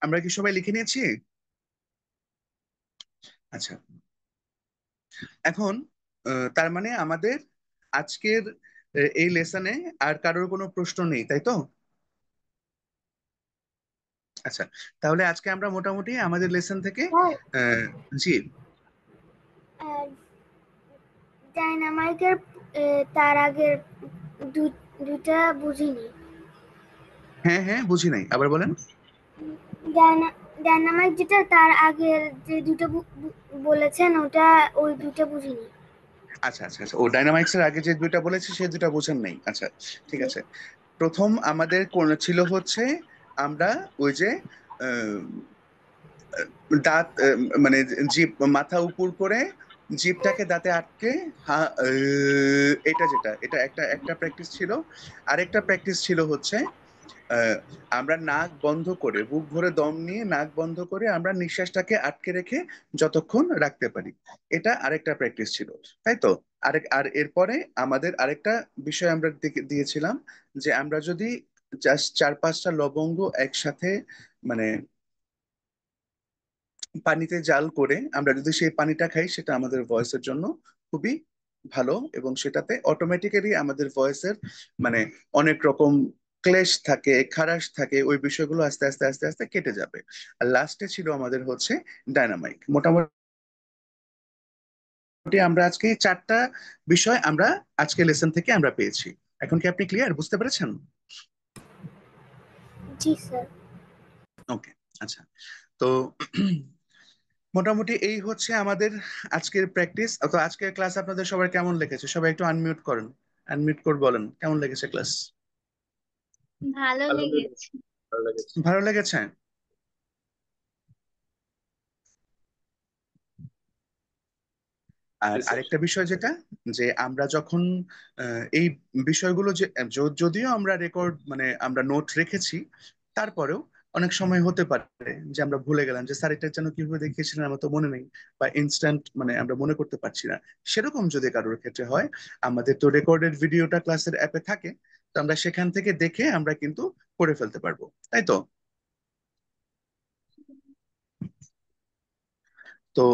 আমরা কি সবাই লিখে নিয়েছি? আচ্ছা, এখন তার মানে আমাদের আজকের এই লেসনে আর কারোর কোনো প্রশ্ন নেই, তাই তো? আচ্ছা, তাহলে আজকে আমরা মোটামুটি আমাদের লেসন থেকে স্যার, আহ, জি। ডাইনামাইটের তার আগের দুইটা বুঝিনি। হ্যাঁ হ্যাঁ, বুঝি নাই, আবার বলেন। ডাইনামাইট যেটা তার আগের যে দুটো বলেছেন ওটা, ওই দুটো বুঝিনি। আচ্ছা আচ্ছা আচ্ছা, ও ডাইনামাইক্স এর আগে যে দুইটা বলেছি সেই দুইটা বোঝেন নাই, আচ্ছা ঠিক আছে। প্রথম আমাদের কোন ছিল হচ্ছে, আমরা ওই যে আহ, দাঁত মানে জিভ মাথা উপর করে জিভটাকে দাঁতে আটকে এটা যেটা, এটা একটা একটা প্র্যাকটিস ছিল। আরেকটা প্র্যাকটিস ছিল হচ্ছে আহ, আমরা নাক বন্ধ করে, বুক ভরে দম নিয়ে নাক বন্ধ করে আমরা নিঃশ্বাসটাকে আটকে রেখে যতক্ষণ রাখতে পারি, এটা আরেকটা প্র্যাকটিস ছিল, তাই তো? আর এরপরে আমাদের আরেকটা বিষয় আমরা দিয়েছিলাম, যে আমরা যদি জাস্ট 4-5টা লবঙ্গ একসাথে মানে পানিতে জাল করে আমরা যদি সেই পানিটা খাই, সেটা আমাদের ভয়েসের জন্য খুবই ভালো, এবং সেটাতে অটোমেটিক্যালি আমাদের ভয়েসের মানে অনেক রকম ক্লেশ থাকে, খারাশ থাকে, ওই বিষয়গুলো আস্তে আস্তে আস্তে আস্তে কেটে যাবে। আর লাস্টে ছিল আমাদের হচ্ছে ডায়নামাইক। মোটামুটি আমরা আজকে 4টা বিষয় আমরা আজকে লেসন থেকে আমরা পেয়েছি। এখন কি আপনি ক্লিয়ার, বুঝতে পেরেছেন? জি স্যার। ওকে, আচ্ছা। তো মোটামুটি এই হচ্ছে আমাদের আজকের প্র্যাকটিস। তো আজকের ক্লাস আপনাদের সবার কেমন লেগেছে? সবাই একটু আনমিউট করেন, আনমিউট করে বলেন কেমন লেগেছে ক্লাস। ভালো আলহামদুলিল্লাহ, লেগেছে। ভালো লেগেছে। ভালো লেগেছে? আর জি স্যার। আরেকটা বিষয় যেটা, যে আমরা যখন এই বিষয়গুলো যে যদিও আমরা রেকর্ড মানে আমরা নোট রেখেছি, তারপরেও অনেক সময় হতে পারে যে আমরা ভুলে গেলাম যে স্যার এটা যেন কিভাবে দেখিয়েছিলেন আমার তো মনে নেই, বা ইনস্ট্যান্ট মানে আমরা মনে করতে পারছি না। সেরকম যদি কারোর ক্ষেত্রে হয়, আমাদের তো রেকর্ডেড ভিডিওটা ক্লাসের অ্যাপে থাকে, তো আমরা সেখান থেকে দেখে আমরা কিন্তু করে ফেলতে পারবো, তাই তো? তো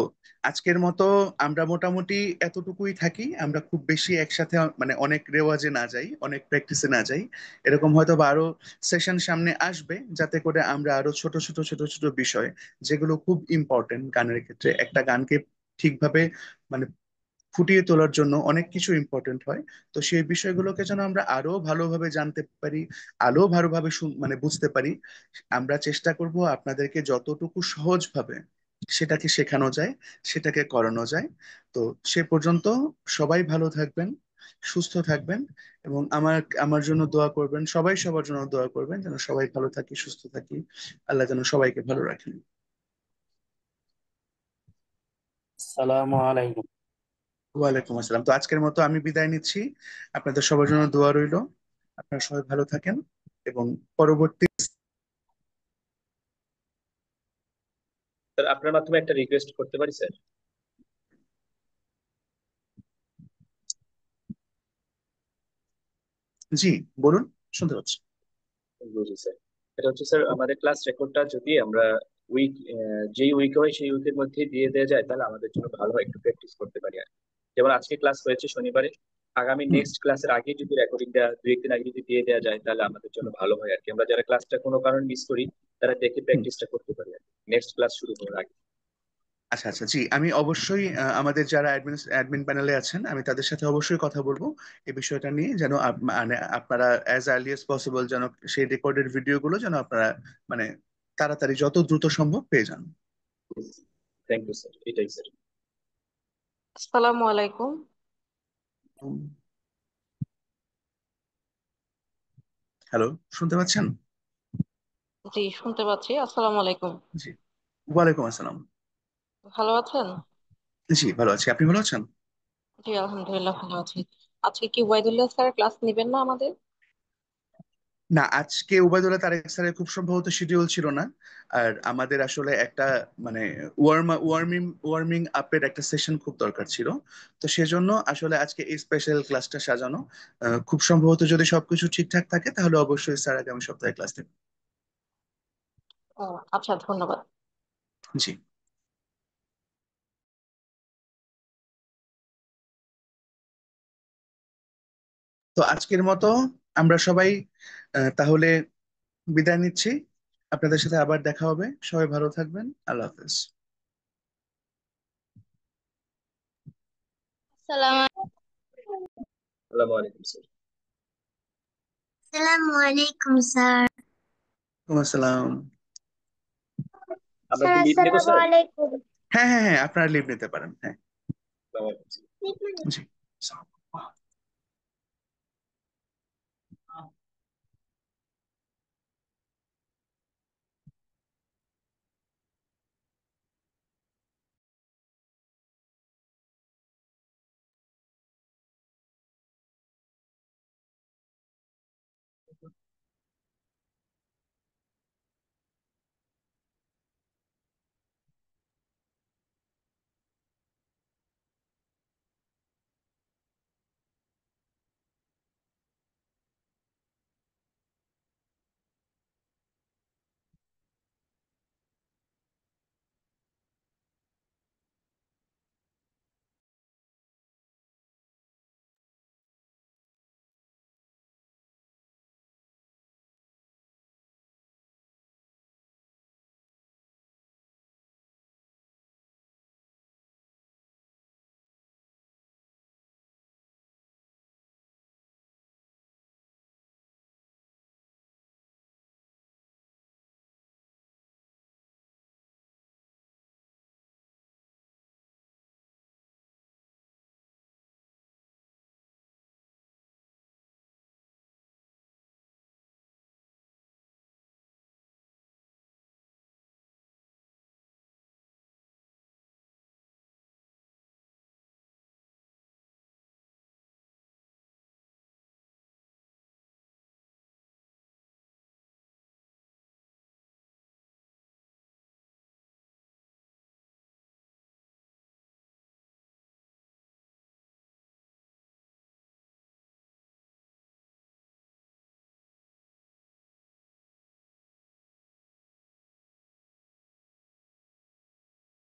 আজকের মতো আমরা মোটামুটি এতটুকুই থাকি। আমরা খুব বেশি একসাথে মানে অনেক রেওয়াজে না যাই, অনেক প্র্যাকটিসে না যাই। এরকম হয়তো বা আরো সেশন সামনে আসবে, যাতে করে আমরা আরো ছোট ছোট ছোট ছোট বিষয়, যেগুলো খুব ইম্পর্টেন্ট গানের ক্ষেত্রে, একটা গানকে ঠিকভাবে মানে ফুটিয়ে তোলার জন্য অনেক কিছু ইম্পর্টেন্ট হয়। তো সেই বিষয়গুলোকে যেন আমরা আরো ভালোভাবে জানতে পারি, আরো ভালোভাবে মানে বুঝতে পারি, আমরা চেষ্টা করব আপনাদেরকে যতটুকু সহজভাবে সেটাকে শেখানো যায়, সেটাকে করানো যায়। তো সে পর্যন্ত সবাই ভালো থাকবেন, সুস্থ থাকবেন, এবং আমার আমার জন্য দোয়া করবেন। সবাই সবার জন্য দোয়া করবেন যেন সবাই ভালো থাকি, সুস্থ থাকি। আল্লাহ যেন সবাইকে ভালো রাখেন। আসসালামু আলাইকুম। ওয়ালাইকুম আসসালাম। তো আজকের মতো আমি বিদায় নিচ্ছি। আপনাদের সবার জন্য দোয়া রইল। আপনারা সবাই ভালো থাকেন, এবং পরবর্তী স্যার, আপনার মাধ্যমে একটা রিকোয়েস্ট করতে পারি স্যার? জি বলুন, শুনতে পাচ্ছি। বুঝি স্যার। এটা হচ্ছে স্যার, আমাদের ক্লাস রেকর্ডটা যদি আমরা উইক যেই উইকে হয় সেই উইকের মধ্যে দিয়ে দেওয়া যায়, তাহলে আমাদের জন্য ভালো হয়, একটু প্র্যাকটিস করতে পারি আর কি। যেমন আজকে ক্লাস হয়েছে শনিবারে, আগামী হুম, নেক্সট ক্লাসের আগে যদি রেকর্ডিংটা 2-1 দিন আগে যদি দিয়ে দেওয়া যায়, তাহলে আমাদের জন্য ভালো হয় আর কি। আমরা যারা ক্লাসটা কোনো কারণে মিস করি, তারা দেখে হুম। প্র্যাকটিসটা করতে পারি আর নেক্সট ক্লাস শুরু করার আগে। আচ্ছা আচ্ছা, জি আমি অবশ্যই আমাদের যারা অ্যাডমিন প্যানেলে আছেন, আমি তাদের সাথে অবশ্যই কথা বলবো এই বিষয়টা নিয়ে, যেন মানে আপনারা অ্যাজ আর্লি এস পসিবল যেন সেই রেকর্ডেড ভিডিওগুলো যেন আপনারা মানে তাড়াতাড়ি যত দ্রুত সম্ভব পেয়ে যান। থ্যাংক ইউ স্যার, এটাই স্যার। আসসালামু আলাইকুম। হ্যালো, শুনতে পাচ্ছেন? জি শুনতে পাচ্ছি। আসসালামু আলাইকুম। জি, ওয়ালাইকুম আসসালাম। ভালো আছেন? জি ভালো আছি, আপনি ভালো আছেন? জি আলহামদুলিল্লাহ ভালো আছি। আজকে কি ওয়াইদুল্লাহ স্যার ক্লাস নেবেন না আমাদের? না, আজকে উবাইদুল্লাহ তারেক স্যারের খুব সম্ভবত শিডিউল ছিল না। আর আমাদের আসলে একটা মানে ওয়ার্মিং ওয়ার্মিং আপের একটা সেশন খুব দরকার ছিল। তো সেজন্য আসলে আজকে এই স্পেশাল ক্লাসটা সাজানো। খুব সম্ভবত যদি সবকিছু ঠিকঠাক থাকে, তাহলে অবশ্যই স্যার আগামী সপ্তাহে ক্লাস নেবেন। ও আচ্ছা, ধন্যবাদ। জি। তো আজকের মতো আমরা সবাই তাহলে বিদায় নিচ্ছি। আপনাদের সাথে আবার দেখা হবে। সবাই ভালো থাকবেন। আল্লাহ হাফেজ। আসসালামু আলাইকুম স্যার। আসসালামু আলাইকুম স্যার। ওয়ালাইকুম আসসালাম। আমরা স্যার কি লিভ নেবো আসসালামু স্যার? আলাইকুম। হ্যাঁ হ্যাঁ হ্যাঁ, আপনারা লিভ নিতে পারেন, হ্যাঁ। আসসালামু আলাইকুম। জি।